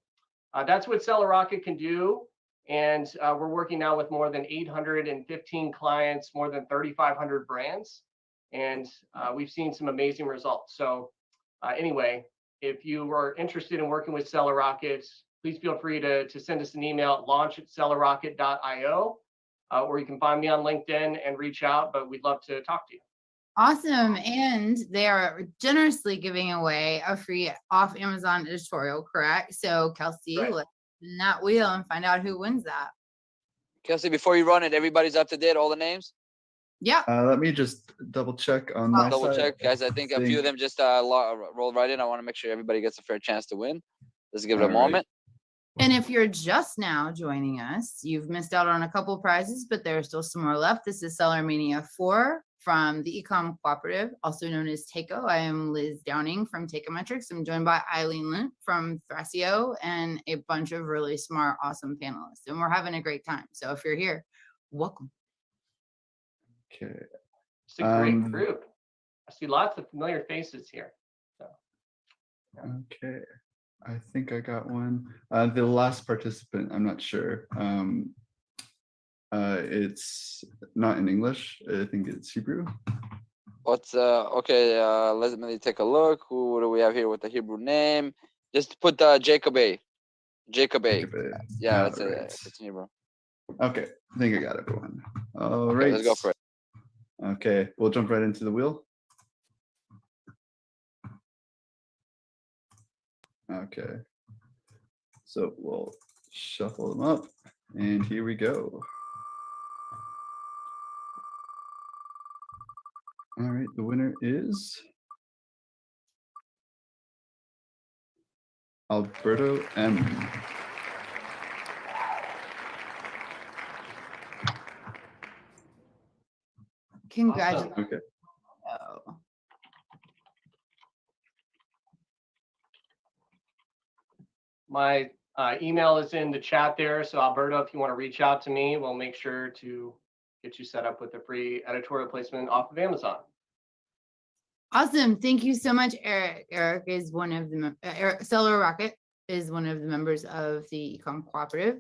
that's what SellerRocket can do. And we're working now with more than 815 clients, more than 3,500 brands. And we've seen some amazing results. So anyway, if you are interested in working with SellerRocket, please feel free to send us an email at launch@sellerrocket.io, or you can find me on LinkedIn and reach out, but we'd love to talk to you. Awesome. And they are generously giving away a free off Amazon editorial, correct? So Kelsey, Right. let's spin that wheel and find out who wins that. Kelsey, before you run it, everybody's up to date, all the names? Yeah. Let me just double check on my Double side. check, guys. I think a few of them just rolled right in. I want to make sure everybody gets a fair chance to win. Let's give it a All right. moment. And if you're just now joining us, you've missed out on a couple prizes, but there are still some more left. This is Sellermania 4 from the Ecom Cooperative, also known as TACO. I am Liz Downing from Tacometrics. I'm joined by Eileen Lint from Thrasio and a bunch of really smart, awesome panelists. And we're having a great time. So if you're here, welcome. Okay. It's a great group. I see lots of familiar faces here. So. Okay. I think I got one. The last participant, I'm not sure. It's not in English. I think it's Hebrew. What's okay? Let me take a look. Who do we have here with the Hebrew name? Just put Jacob A. Jacob A. Yeah, that's it. It's in Hebrew. Okay, I think I got everyone. All right. Let's go for it. Okay, we'll jump right into the wheel. Okay, so we'll shuffle them up, and here we go. All right, the winner is Alberto M. Congratulations. Awesome. Okay. Oh. My email is in the chat there. So Alberto, if you want to reach out to me, we'll make sure to get you set up with a free editorial placement off of Amazon. Awesome. Thank you so much, Eric. Eric is one of the, SellerRocket is one of the members of the Ecom Cooperative.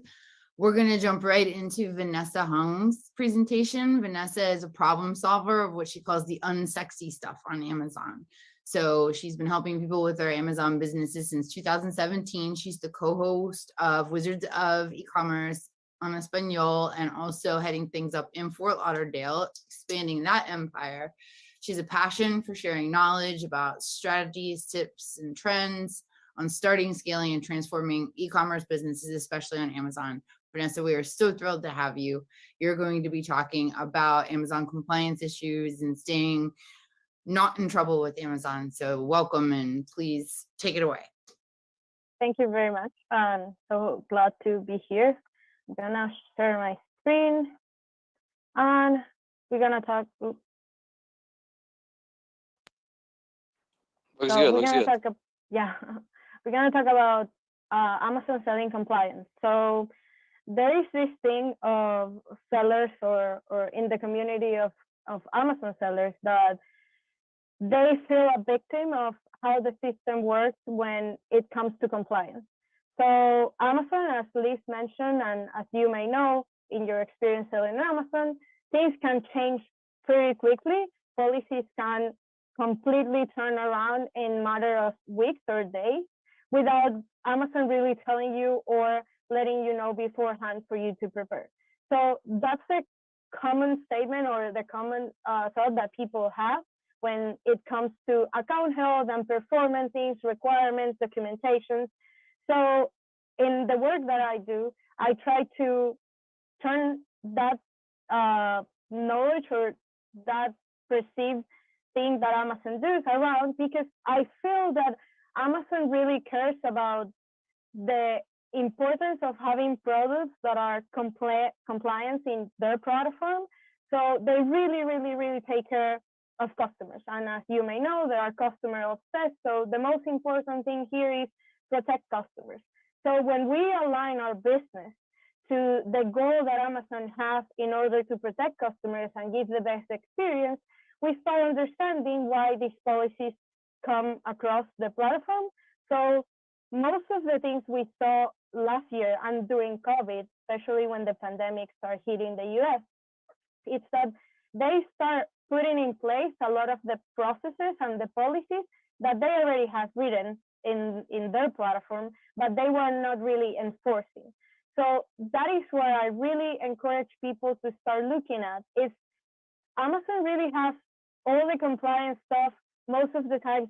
We're going to jump right into Vanessa Hung's presentation. Vanessa is a problem solver of what she calls the unsexy stuff on Amazon. So she's been helping people with their Amazon businesses since 2017. She's the co-host of Wizards of E-commerce on Espanol, and also heading things up in Fort Lauderdale, expanding that empire. She's a passion for sharing knowledge about strategies, tips, and trends on starting, scaling, and transforming e-commerce businesses, especially on Amazon. Vanessa, we are so thrilled to have you. You're going to be talking about Amazon compliance issues and staying not in trouble with Amazon. So welcome, and please take it away. Thank you very much. I'm so glad to be here. I'm gonna share my screen and we're gonna talk. Looks So good. we're Looks gonna good. talk. Yeah, we're gonna talk about Amazon selling compliance. So there is this thing of sellers or in the community of Amazon sellers that they feel a victim of how the system works when it comes to compliance. So Amazon, as Liz mentioned, and as you may know in your experience selling Amazon, things can change pretty quickly. Policies can completely turn around in a matter of weeks or days without Amazon really telling you or letting you know beforehand for you to prepare. So that's the common statement or the common thought that people have when it comes to account health and performance things, requirements, documentations. So in the work that I do, I try to turn that knowledge or that perceived thing that Amazon does around, because I feel that Amazon really cares about the importance of having products that are compliant in their platform. So they really take care of customers. And as you may know, they are customer obsessed. So the most important thing here is protect customers. So when we align our business to the goal that Amazon has in order to protect customers and give the best experience, we start understanding why these policies come across the platform. So most of the things we saw last year and during COVID, especially when the pandemic started hitting the US, it's that they start putting in place a lot of the processes and the policies that they already have written in their platform, but they were not really enforcing. So that is where I really encourage people to start looking at is Amazon really has all the compliance stuff most of the time,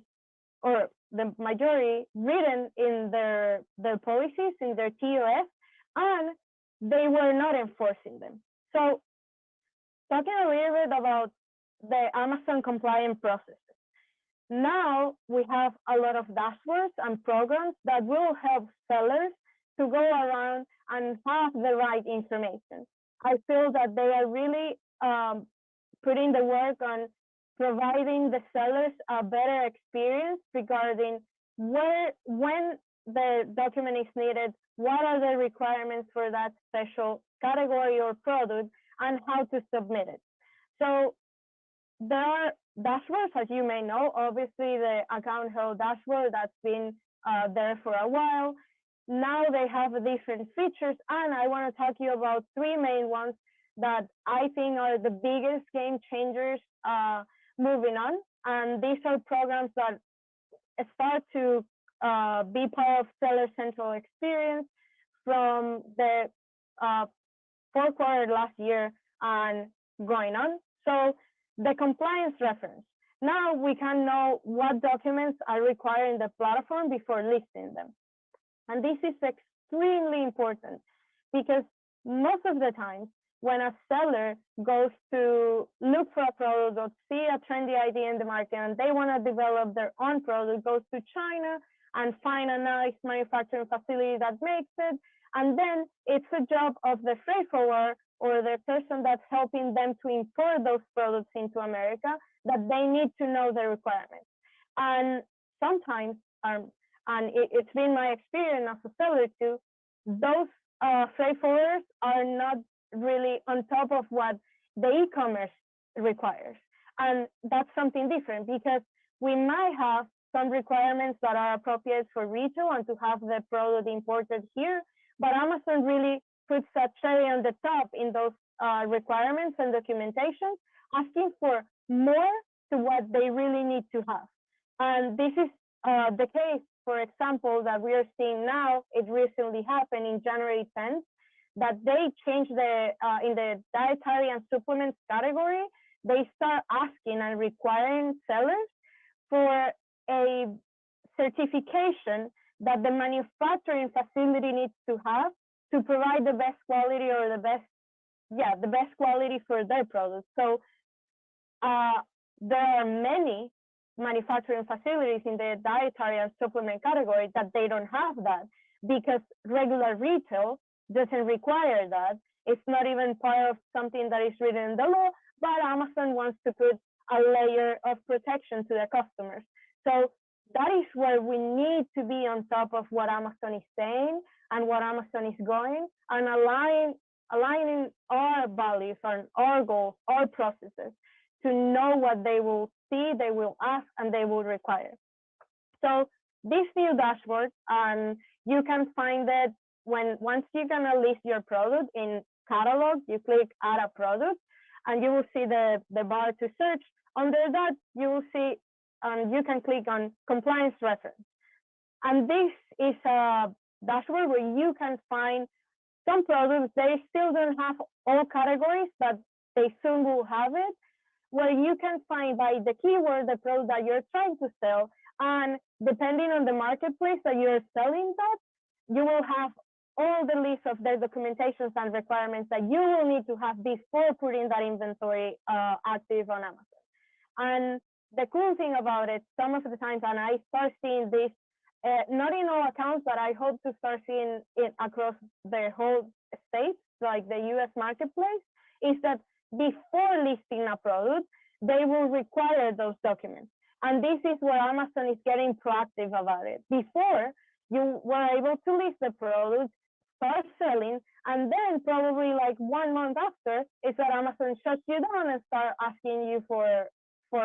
or the majority, written in their policies, in their TOS, and they were not enforcing them. So talking a little bit about the Amazon compliant processes. Now we have a lot of dashboards and programs that will help sellers to go around and have the right information. I feel that they are really putting the work on providing the sellers a better experience regarding when the document is needed, what are the requirements for that special category or product, and how to submit it. So there are dashboards, as you may know, obviously the account health dashboard that's been there for a while. Now they have different features, and I want to talk to you about three main ones that I think are the biggest game changers moving on. And these are programs that start to be part of Seller Central experience from the fourth quarter last year and going on. So the compliance reference. Now we can know what documents are required in the platform before listing them. And this is extremely important because most of the time when a seller goes to look for a product or see a trendy idea in the market and they want to develop their own product, goes to China and find a nice manufacturing facility that makes it. And then it's a job of the freight forwarder or the person that's helping them to import those products into America that they need to know the requirements. And sometimes, and it's been my experience as a seller too, those freight forwarders are not really on top of what the e-commerce requires. And that's something different because we might have some requirements that are appropriate for retail and to have the product imported here, but Amazon really puts a cherry on the top in those requirements and documentation, asking for more to what they really need to have. And this is the case, for example, that we are seeing now. It recently happened in January 10th, that they changed in the dietary and supplements category, they start asking and requiring sellers for a certification that the manufacturing facility needs to have to provide the best quality or the best quality for their products. So there are many manufacturing facilities in the dietary and supplement category that they don't have that, because regular retail doesn't require that. It's not even part of something that is written in the law, but Amazon wants to put a layer of protection to their customers. So that is where we need to be on top of what Amazon is saying and what Amazon is going, and aligning our values and our goals, our processes, to know what they will see, they will ask, and they will require. So this new dashboard, you can find it once you're gonna list your product in catalog, you click add a product, and you will see the bar to search. Under that, you will see, you can click on compliance reference. And this is a dashboard where you can find some products. They still don't have all categories, but they soon will have it, where you can find by the keyword the product that you're trying to sell. And depending on the marketplace that you're selling that, you will have all the list of the documentations and requirements that you will need to have before putting that inventory active on Amazon. And the cool thing about it, some of the times, and I start seeing this, not in all accounts, but I hope to start seeing it across the whole states, like the US marketplace, is that before listing a product, they will require those documents. And this is where Amazon is getting proactive about it. Before, you were able to list the product, start selling, and then probably like 1 month after is that Amazon shuts you down and start asking you for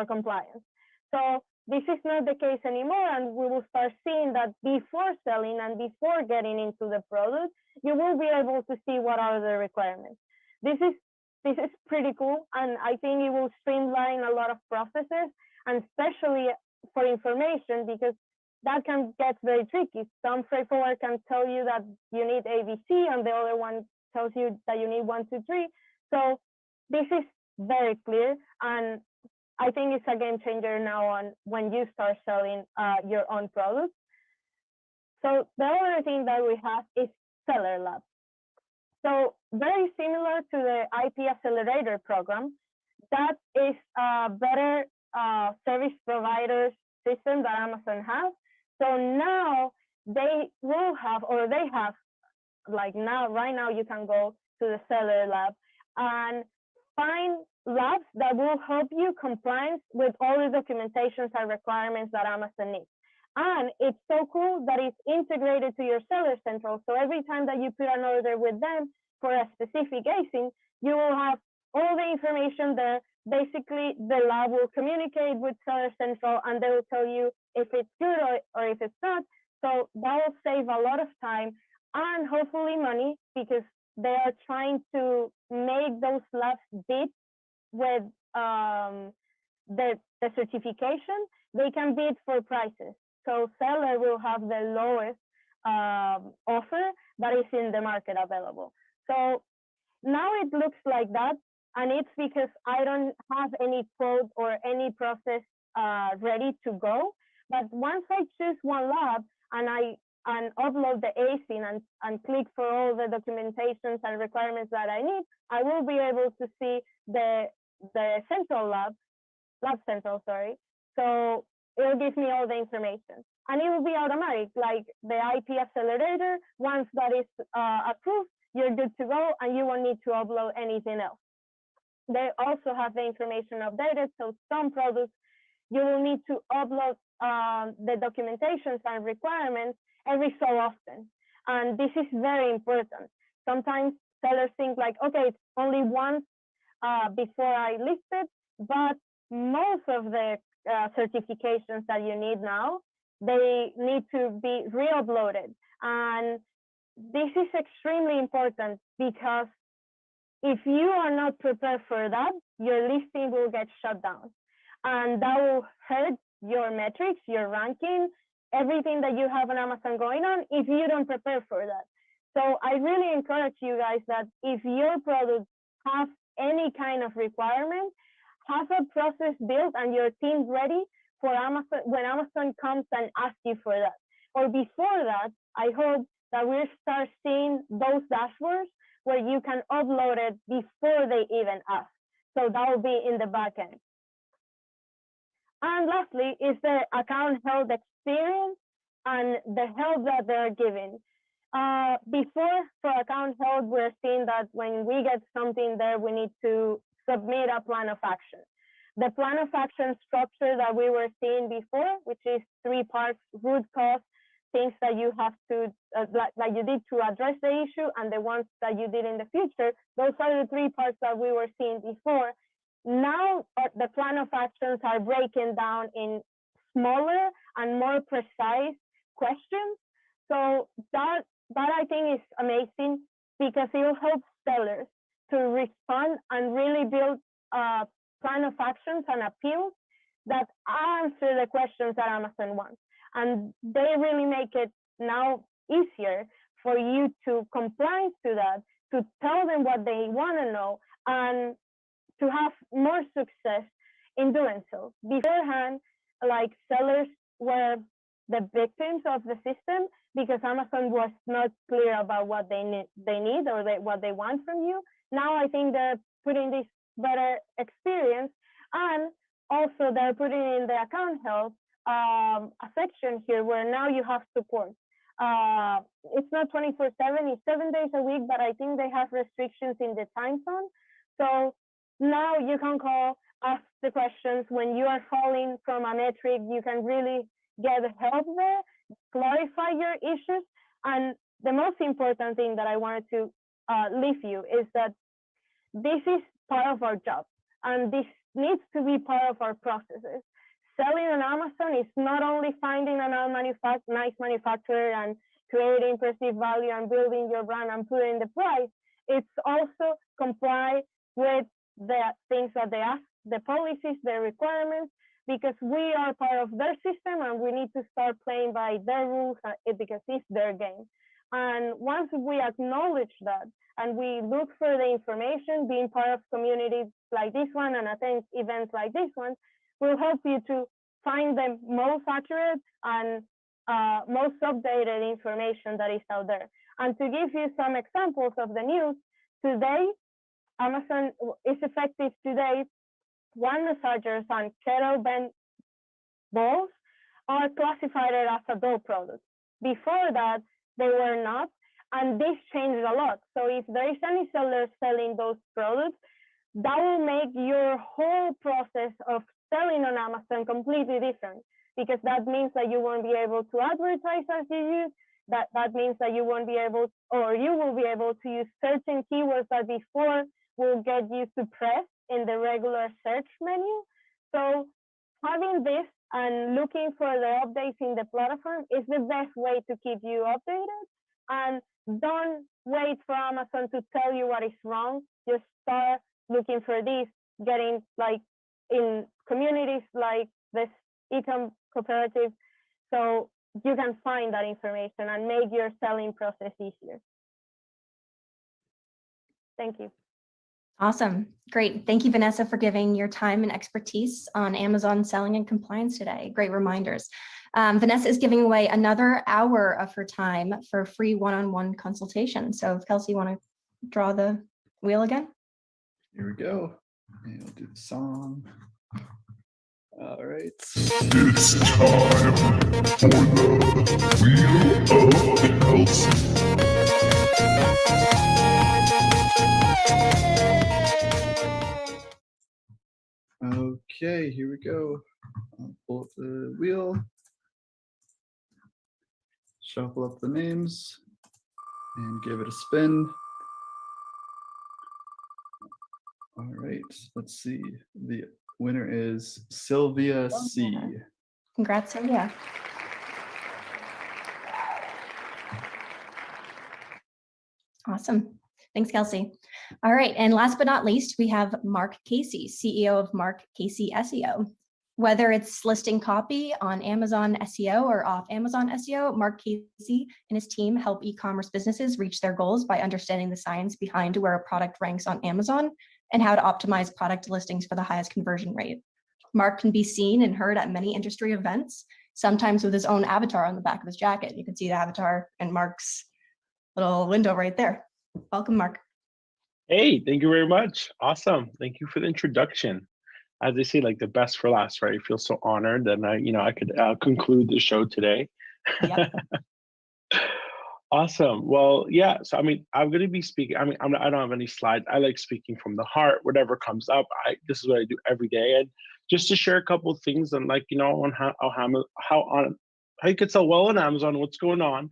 compliance. So this is not the case anymore, and we will start seeing that before selling and before getting into the product, you will be able to see what are the requirements. This is pretty cool, and I think it will streamline a lot of processes, and especially for information, because that can get very tricky. Some freight forwarder can tell you that you need ABC, and the other one tells you that you need 1, 2, 3. So this is very clear, and I think it's a game changer now on when you start selling your own products. So the other thing that we have is Seller Lab. So very similar to the IP Accelerator program, that is a better service provider system that Amazon has. So now they will have, or they have, like now, right now you can go to the Seller Lab and find labs that will help you compliance with all the documentations and requirements that Amazon needs. And it's so cool that it's integrated to your Seller Central. So every time that you put an order with them for a specific ASIN, you will have all the information there. Basically, the lab will communicate with Seller Central, and they will tell you if it's good or if it's not. So that will save a lot of time and hopefully money, because they are trying to make those labs bid with the certification. They can bid for prices. So seller will have the lowest offer that is in the market available. So now it looks like that, and it's because I don't have any code or any process ready to go. But once I choose one lab and upload the ASIN and click for all the documentations and requirements that I need, I will be able to see the central lab central, sorry. So it will give me all the information, and it will be automatic, like the IP Accelerator. Once that is approved, you're good to go, and you won't need to upload anything else. They also have the information updated, so some products you will need to upload the documentations and requirements every so often, and this is very important. Sometimes sellers think like, okay, it's only once before I list it, but most of the certifications that you need now, they need to be re-uploaded. And this is extremely important, because if you are not prepared for that, your listing will get shut down. And that will hurt your metrics, your ranking, everything that you have on Amazon going on if you don't prepare for that. So I really encourage you guys that if your product has any kind of requirement, have a process built and your team ready for Amazon when Amazon comes and asks you for that. Or before that, I hope that we'll start seeing those dashboards where you can upload it before they even ask. So that will be in the back end. And lastly is the account health experience and the help that they're giving. Before, for account health, we're seeing that when we get something there, we need to submit a plan of action. The plan of action structure that we were seeing before, which is 3 parts: root cause, things that you have to, like you did to address the issue, and the ones that you did in the future. Those are the 3 parts that we were seeing before. Now the plan of actions are breaking down in smaller and more precise questions. So that I think is amazing, because it will help sellers to respond and really build a plan of actions and appeals that answer the questions that Amazon wants. And they really make it now easier for you to comply to that, to tell them what they want to know, and to have more success in doing so. Beforehand, like, sellers were the victims of the system because Amazon was not clear about what they need or what they want from you. Now I think they're putting this better experience, and also they're putting in the account health a section here where now you have support. It's not 24/7, it's 7 days a week, but I think they have restrictions in the time zone. So now you can call, ask the questions. When you are falling from a metric, you can really get help there, clarify your issues. And the most important thing that I wanted to leave you is that this is part of our job, and this needs to be part of our processes. Selling on Amazon is not only finding a nice manufacturer and creating perceived value and building your brand and putting the price. It's also comply with the things that they ask, the policies, the requirements, because we are part of their system and we need to start playing by their rules because it's their game. And once we acknowledge that and we look for the information, being part of communities like this one and attend events like this one, will help you to find the most accurate and most updated information that is out there. And to give you some examples of the news, today, Amazon is effective today. Wand massagers and kettlebell balls are classified as adult products. Before that, they were not, and this changed a lot. So if there is any seller selling those products, that will make your whole process of selling on Amazon completely different, because that means that you won't be able to advertise as you use. That means that you won't be able, or you will be able to use certain keywords that before will get you suppressed in the regular search menu. So having this and looking for the updates in the platform is the best way to keep you updated. And don't wait for Amazon to tell you what is wrong. Just start looking for this, getting like in communities like this Ecom Cooperative, so you can find that information and make your selling process easier. Thank you. Awesome. Great. Thank you, Vanessa, for giving your time and expertise on Amazon selling and compliance today. Great reminders. Vanessa is giving away another hour of her time for free one-on-one consultation. So if Kelsey, you want to draw the wheel again? Here we go. And we'll do the song. All right. It's time for the Wheel of Kelsey. Okay, here we go. I'll pull up the wheel, shuffle up the names, and give it a spin. All right, let's see. The winner is Sylvia C. Congrats, Sylvia. Awesome. Thanks, Kelsey. All right, and last but not least, we have Mark Casey, CEO of Mark Casey SEO. Whether it's listing copy on Amazon SEO or off Amazon SEO, Mark Casey and his team help e-commerce businesses reach their goals by understanding the science behind where a product ranks on Amazon and how to optimize product listings for the highest conversion rate. Mark can be seen and heard at many industry events, sometimes with his own avatar on the back of his jacket. You can see the avatar in Mark's little window right there. Welcome, Mark. Hey, thank you very much. Awesome. Thank you for the introduction. As they say, like the best for last, right? I feel so honored that I could conclude the show today. Yep. Awesome. Well, yeah. So, I mean, I'm going to be speaking. I mean, I don't have any slides. I like speaking from the heart. Whatever comes up, this is what I do every day. And just to share a couple of things on, like, on how you could sell well on Amazon, what's going on.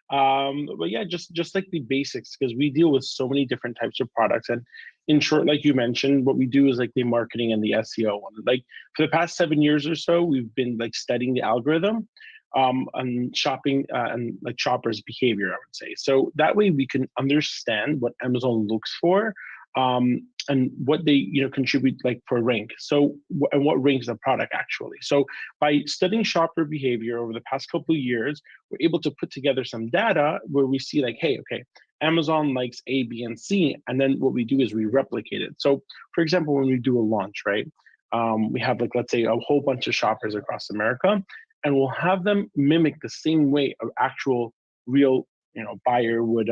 But yeah, just like the basics, because we deal with so many different types of products. And in short, like you mentioned, what we do is like the marketing and the SEO. Like for the past 7 years or so, we've been like studying the algorithm and shopping and like shoppers' behavior, I would say. So that way we can understand what Amazon looks for and what they contribute like for rank. So and what ranks the product actually. So by studying shopper behavior over the past couple of years, we're able to put together some data where we see like, hey, okay, Amazon likes A, B, and C, and then what we do is we replicate it. So for example, when we do a launch, right, we have like, let's say a whole bunch of shoppers across America, and we'll have them mimic the same way an actual real buyer would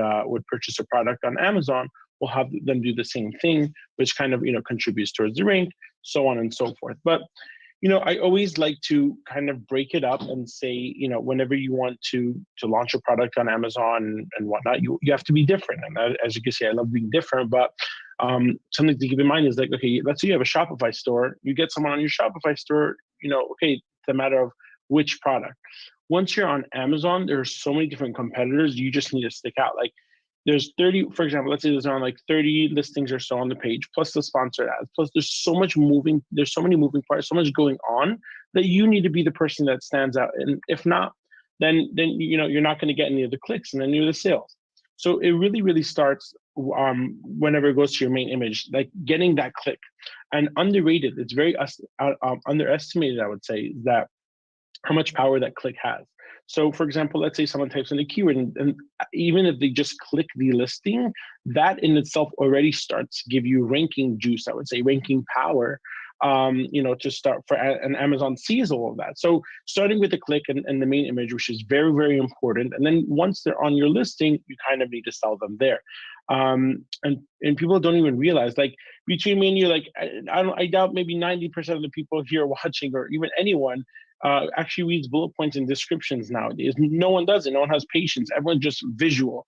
purchase a product on Amazon. We'll have them do the same thing, which kind of contributes towards the rank, so on and so forth. But I always like to kind of break it up and say, whenever you want to launch a product on Amazon and whatnot, you have to be different. And as you can see, I love being different, but something to keep in mind is like, okay, let's say you have a Shopify store, you get someone on your Shopify store, okay, it's a matter of which product. Once you're on Amazon, there's so many different competitors, you just need to stick out. Like there's 30, for example, let's say there's around like 30 listings or so on the page, plus the sponsored ads, plus there's so many moving parts, so much going on that you need to be the person that stands out. And if not, then you're not going to get any of the clicks and any of the sales. So it really starts whenever it goes to your main image, like getting that click. And underrated, it's very underestimated, I would say, that how much power that click has. So for example, let's say someone types in a keyword and even if they just click the listing, that in itself already starts to give you ranking juice, I would say, ranking power, to start for, and Amazon sees all of that. So starting with the click and the main image, which is very, very important. And then once they're on your listing, you kind of need to sell them there. And people don't even realize, like between me and you, like I doubt maybe 90% of the people here watching or even anyone actually reads bullet points and descriptions nowadays. No one does it. No one has patience. Everyone's just visual.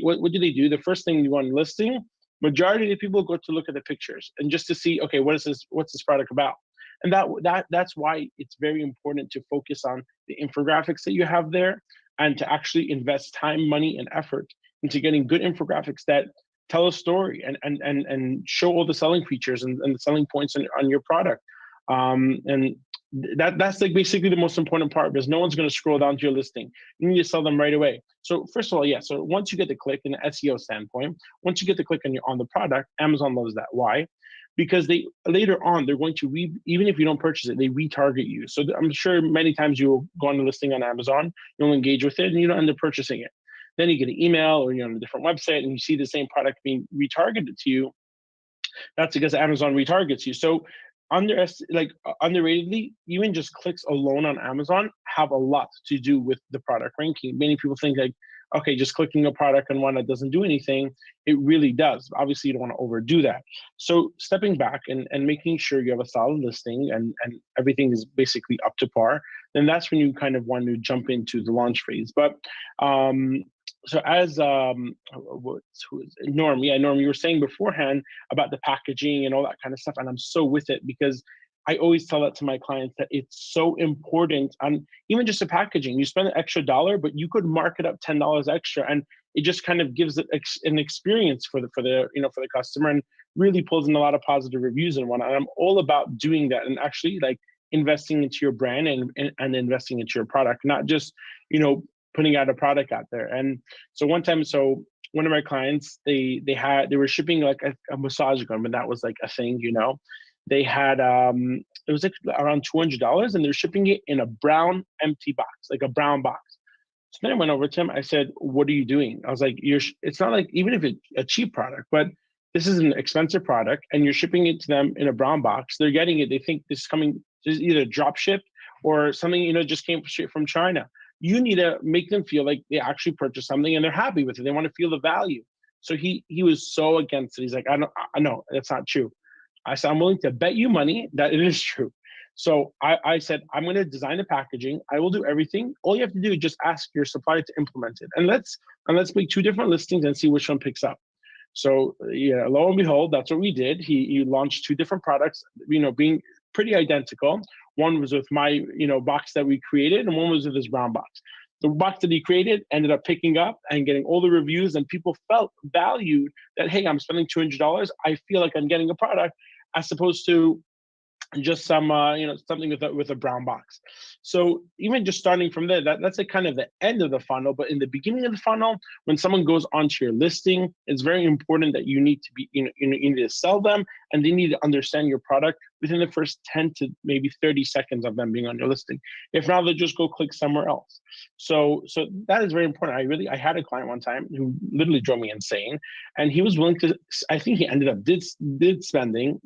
What do they do? The first thing you want on listing, majority of the people go to look at the pictures and just to see, okay, what's this product about? And that's why it's very important to focus on the infographics that you have there and to actually invest time, money, and effort into getting good infographics that tell a story and show all the selling features and the selling points on your product. And that's like basically the most important part, because no one's going to scroll down to your listing. You need to sell them right away. So first of all, yeah. So once you get the click in an SEO standpoint, once you get the click on the product, Amazon loves that. Why? Because they later on they're going to even if you don't purchase it, they retarget you. So I'm sure many times you'll go on the listing on Amazon, you'll engage with it, and you don't end up purchasing it. Then you get an email or you're on a different website and you see the same product being retargeted to you. That's because Amazon retargets you. So underratedly, even just clicks alone on Amazon have a lot to do with the product ranking. Many people think like, okay, just clicking a product on one that doesn't do anything. It really does. Obviously, you don't want to overdo that. So stepping back and making sure you have a solid listing and everything is basically up to par, then that's when you kind of want to jump into the launch phase. But so as Norm, you were saying beforehand about the packaging and all that kind of stuff, and I'm so with it because I always tell that to my clients that it's so important. And even just the packaging, you spend an extra $1, but you could mark it up $10 extra, and it just kind of gives it an experience for the customer and really pulls in a lot of positive reviews and whatnot. And I'm all about doing that and actually like investing into your brand and investing into your product, not just putting out a product out there. And so one of my clients, they were shipping like a massage gun, but that was like a thing, They had it was like around $200, and they're shipping it in a brown empty box, like a brown box. So then I went over to him. I said, "What are you doing?" I was like, it's not like, even if it's a cheap product, but this is an expensive product, and you're shipping it to them in a brown box. They're getting it. They think this is either drop shipped or something, just came straight from China. You need to make them feel like they actually purchased something and they're happy with it. They want to feel the value. So he was so against it. He's like, I know that's not true. I said, I'm willing to bet you money that it is true. So I said, I'm going to design the packaging. I will do everything. All you have to do is just ask your supplier to implement it. And let's make 2 different listings and see which one picks up. So yeah, lo and behold, that's what we did. He launched 2 different products, being pretty identical. One was with my, box that we created, and one was with his brown box. The box that he created ended up picking up and getting all the reviews, and people felt valued that, hey, I'm spending $200. I feel like I'm getting a product, as opposed to just some something with a brown box. So even just starting from there, that's like kind of the end of the funnel. But in the beginning of the funnel, when someone goes onto your listing, it's very important that you need to be, you need to sell them, and they need to understand your product within the first 10 to maybe 30 seconds of them being on your listing. If not, they'll just go click somewhere else. So that is very important. I had a client one time who literally drove me insane, and he was willing to, I think he ended up did spending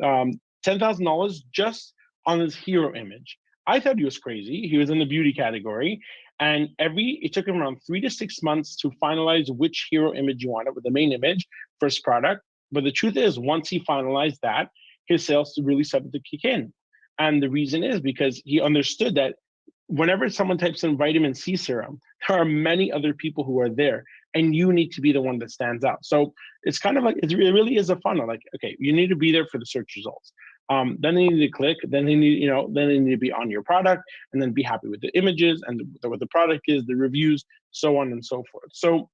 $10,000 just on his hero image. I thought he was crazy. He was in the beauty category, and it took him around 3 to 6 months to finalize which hero image you wanted with the main image for his product. But the truth is, once he finalized that, his sales really started to kick in. And the reason is because he understood that whenever someone types in vitamin C serum, there are many other people who are there, and you need to be the one that stands out. So it's kind of like, it really is a funnel. Like, okay, you need to be there for the search results. Then they need to click, then they need, then they need to be on your product, and then be happy with the images and what the product is, the reviews, so on and so forth. So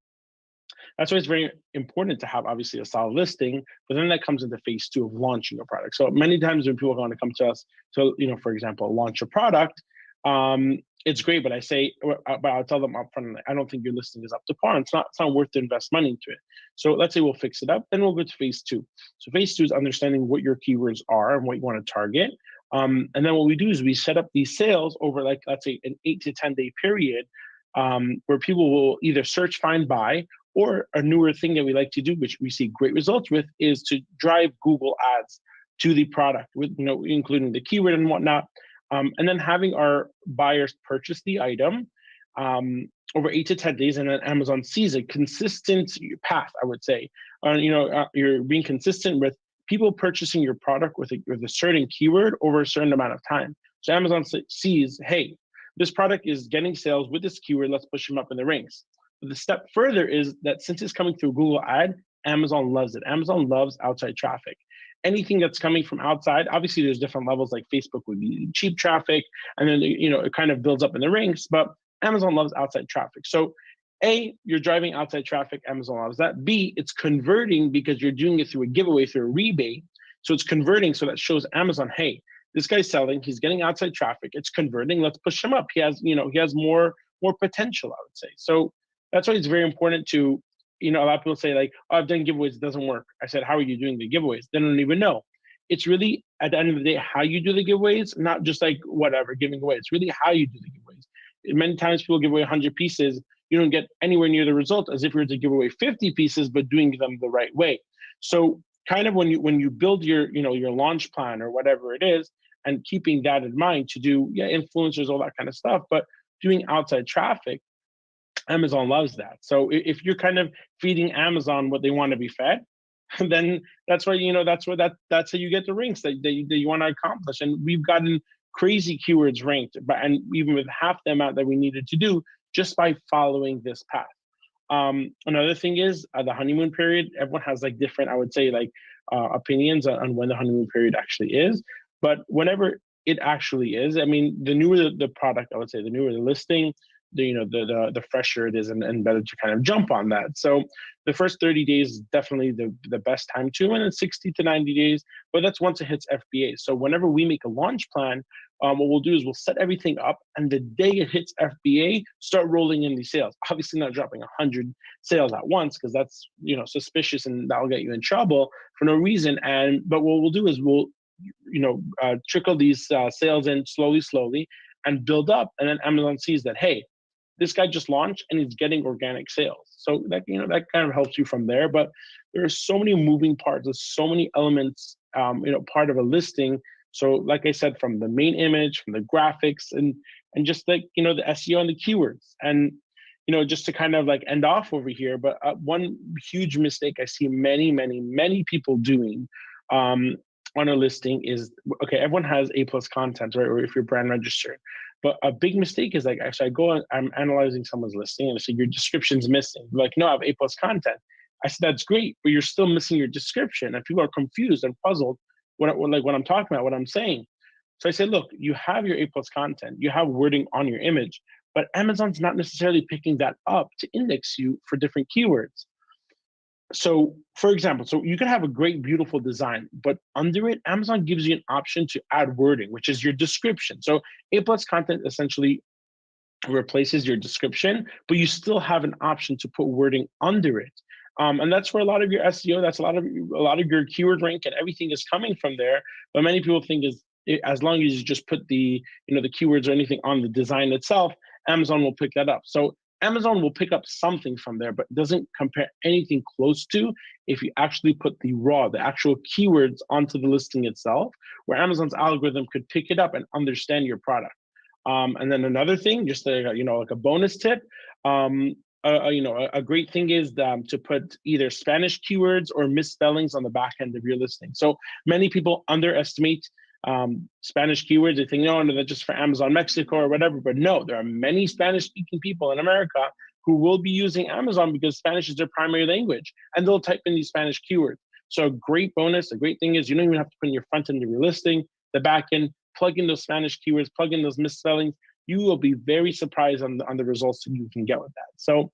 that's why it's very important to have, obviously, a solid listing, but then that comes into phase 2 of launching a product. So many times when people want to come to us to, for example, launch a product, it's great, but I'll tell them upfront, I don't think your listing is up to par. It's not worth to invest money into it. So let's say we'll fix it up, then we'll go to phase 2. So phase 2 is understanding what your keywords are and what you want to target. And then what we do is we set up these sales over, like, let's say an 8 to 10 day period, where people will either search, find, buy, or a newer thing that we like to do, which we see great results with, is to drive Google ads to the product with, including the keyword and whatnot. And then having our buyers purchase the item over 8 to 10 days, and then Amazon sees a consistent path, I would say. You're being consistent with people purchasing your product with a certain keyword over a certain amount of time. So Amazon sees, hey, this product is getting sales with this keyword, let's push them up in the ranks. But the step further is that since it's coming through Google ad, Amazon loves it. Amazon loves outside traffic. Anything that's coming from outside, obviously there's different levels, like Facebook would be cheap traffic, and then, it kind of builds up in the ranks, but Amazon loves outside traffic. So A, you're driving outside traffic, Amazon loves that. B, it's converting because you're doing it through a giveaway, through a rebate. So it's converting, so that shows Amazon, hey, this guy's selling, he's getting outside traffic, it's converting, let's push him up. He has more potential, I would say. So that's why it's very important to, a lot of people say, like, oh, I've done giveaways, it doesn't work. I said, how are you doing the giveaways? They don't even know. It's really, at the end of the day, how you do the giveaways, not just like whatever, giving away. It's really how you do the giveaways. Many times people give away 100 pieces, you don't get anywhere near the result as if you were to give away 50 pieces, but doing them the right way. So kind of when you build your launch plan or whatever it is, and keeping that in mind to do influencers, all that kind of stuff, but doing outside traffic, Amazon loves that. So if you're kind of feeding Amazon what they want to be fed, then that's why that's how you get the ranks that you want to accomplish. And we've gotten crazy keywords ranked, and even with half the amount that we needed to do just by following this path. Another thing is the honeymoon period. Everyone has like different, I would say, like opinions on when the honeymoon period actually is. But whenever it actually is, I mean, the newer the product, I would say, the newer the listing, the fresher it is, and better to kind of jump on that. So the first 30 days is definitely the best time to, and then 60 to 90 days, but that's once it hits FBA. So whenever we make a launch plan, what we'll do is we'll set everything up, and the day it hits FBA, start rolling in these sales. Obviously not dropping 100 sales at once, because that's suspicious, and that'll get you in trouble for no reason. But what we'll do is we'll trickle these sales in slowly and build up. And then Amazon sees that, hey, this guy just launched and he's getting organic sales. So that, that kind of helps you from there. But there are so many moving parts. There's so many elements, part of a listing. So like I said, from the main image, from the graphics, and just like, the SEO and the keywords. And, just to kind of like end off over here, but one huge mistake I see many people doing on a listing is, okay, everyone has A+ content, right? Or if you're brand registered. But a big mistake is like, actually, I'm analyzing someone's listing and I say, your description's missing. Like, no, I have A+ content. I said, that's great, but you're still missing your description. And people are confused and puzzled when I'm talking about, what I'm saying. So I said, look, you have your A+ content, you have wording on your image, but Amazon's not necessarily picking that up to index you for different keywords. So for example, so you can have a great, beautiful design, but under it, Amazon gives you an option to add wording, which is your description. So A+ content essentially replaces your description, but you still have an option to put wording under it. And that's where a lot of your SEO, that's a lot of your keyword rank and everything is coming from there. But many people think as long as you just put the, the keywords or anything on the design itself, Amazon will pick that up. So Amazon will pick up something from there, but doesn't compare anything close to if you actually put the actual keywords onto the listing itself, where Amazon's algorithm could pick it up and understand your product. And then another thing, just like a bonus tip, a great thing is to put either Spanish keywords or misspellings on the back end of your listing. So many people underestimate Spanish keywords. They think, no, that's just for Amazon Mexico or whatever. But no, there are many Spanish-speaking people in America who will be using Amazon because Spanish is their primary language, and they'll type in these Spanish keywords. So a great bonus, a great thing is you don't even have to put in your front end of your listing, the back end, plug in those Spanish keywords, plug in those misspellings. You will be very surprised on the results that you can get with that. So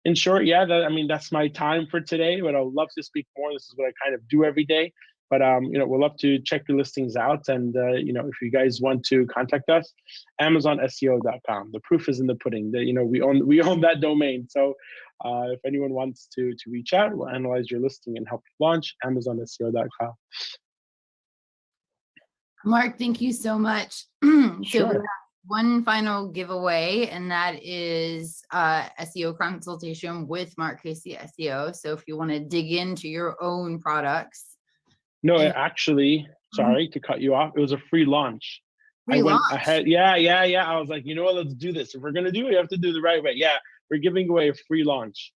in short, yeah, that's my time for today, but I would love to speak more. This is what I kind of do every day. But we'll love to check your listings out, and if you guys want to contact us, AmazonSEO.com. The proof is in the pudding. We own that domain. So if anyone wants to reach out, we'll analyze your listing and help you launch. AmazonSEO.com. Mark, thank you so much. Sure. So we have one final giveaway, and that is SEO consultation with Mark Casey SEO. So if you want to dig into your own products. No, actually, sorry to cut you off. It was a free launch. I went ahead. Yeah. I was like, let's do this. If we're going to do it, we have to do it the right way. Yeah, we're giving away a free launch,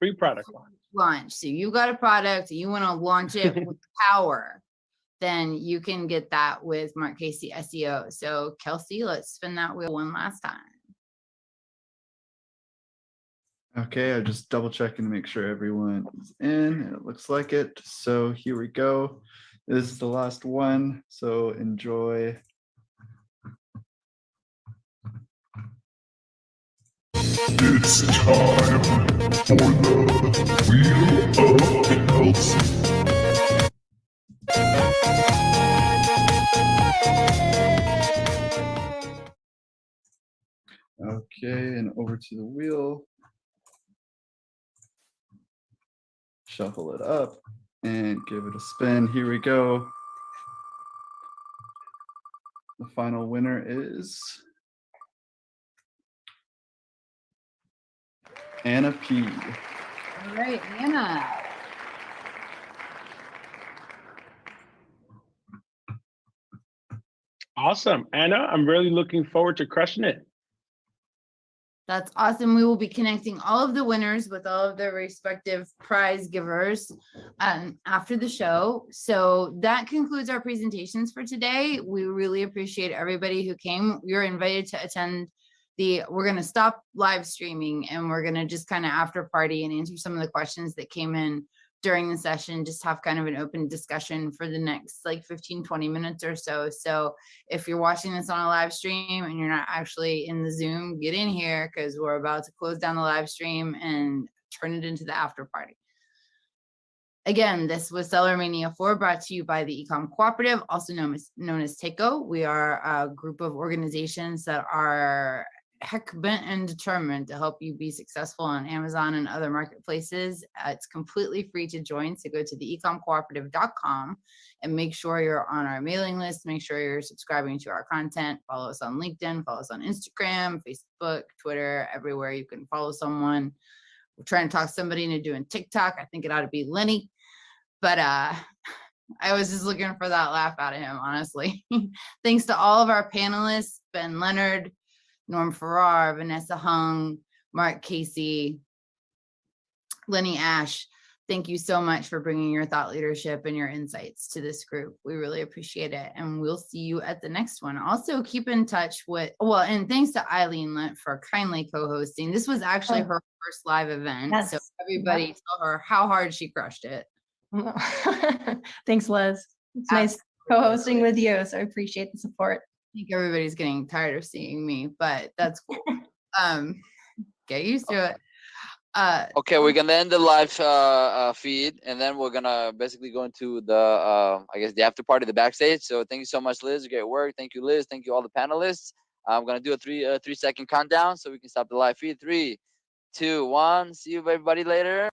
free product launch. So you got a product, you want to launch it with power, then you can get that with Mark Casey SEO. So Kelsey, let's spin that wheel one last time. Okay, I'm just double checking to make sure everyone is in. It looks like it. So here we go. This is the last one. So enjoy. It's time for the Wheel of Elsie. Okay, and over to the wheel. Shuffle it up and give it a spin. Here we go. The final winner is Anna P. All right, Anna. Awesome. Anna, I'm really looking forward to crushing it. That's awesome. We will be connecting all of the winners with all of their respective prize givers after the show. So that concludes our presentations for today. We really appreciate everybody who came. You're invited to attend we're going to stop live streaming, and we're going to just kind of after party and answer some of the questions that came in during the session, just have kind of an open discussion for the next like 15-20 minutes or so. So if you're watching this on a live stream and you're not actually in the Zoom, get in here, because we're about to close down the live stream and turn it into the after party. Again, this was Sellermania 4, brought to you by the Ecom Cooperative, also known as TACO. We are a group of organizations that are heck bent and determined to help you be successful on Amazon and other marketplaces. It's completely free to join. So go to the ecomcooperative.com and make sure you're on our mailing list. Make sure you're subscribing to our content. Follow us on LinkedIn, follow us on Instagram, Facebook, Twitter, everywhere you can follow someone. We're trying to talk somebody into doing TikTok. I think it ought to be Lenny. But I was just looking for that laugh out of him, honestly. Thanks to all of our panelists, Ben Leonard, Norm Farrar, Vanessa Hung, Mark Casey, Lenny Ash. Thank you so much for bringing your thought leadership and your insights to this group. We really appreciate it. And we'll see you at the next one. Also keep in touch with, well, and thanks to Eileen Lent for kindly co-hosting. This was actually her first live event. Yes. So everybody tell her how hard she crushed it. Thanks, Liz. It's nice co-hosting with you, so I appreciate the support. I think everybody's getting tired of seeing me, but that's cool. Get used to it. Okay, we're gonna end the live feed, and then we're gonna basically go into the I guess the after party, the backstage. So thank you so much, Liz. Great work. Thank you, Liz. Thank you, all the panelists. I'm gonna do a 3 second countdown so we can stop the live feed. 3, 2, 1. See you everybody later.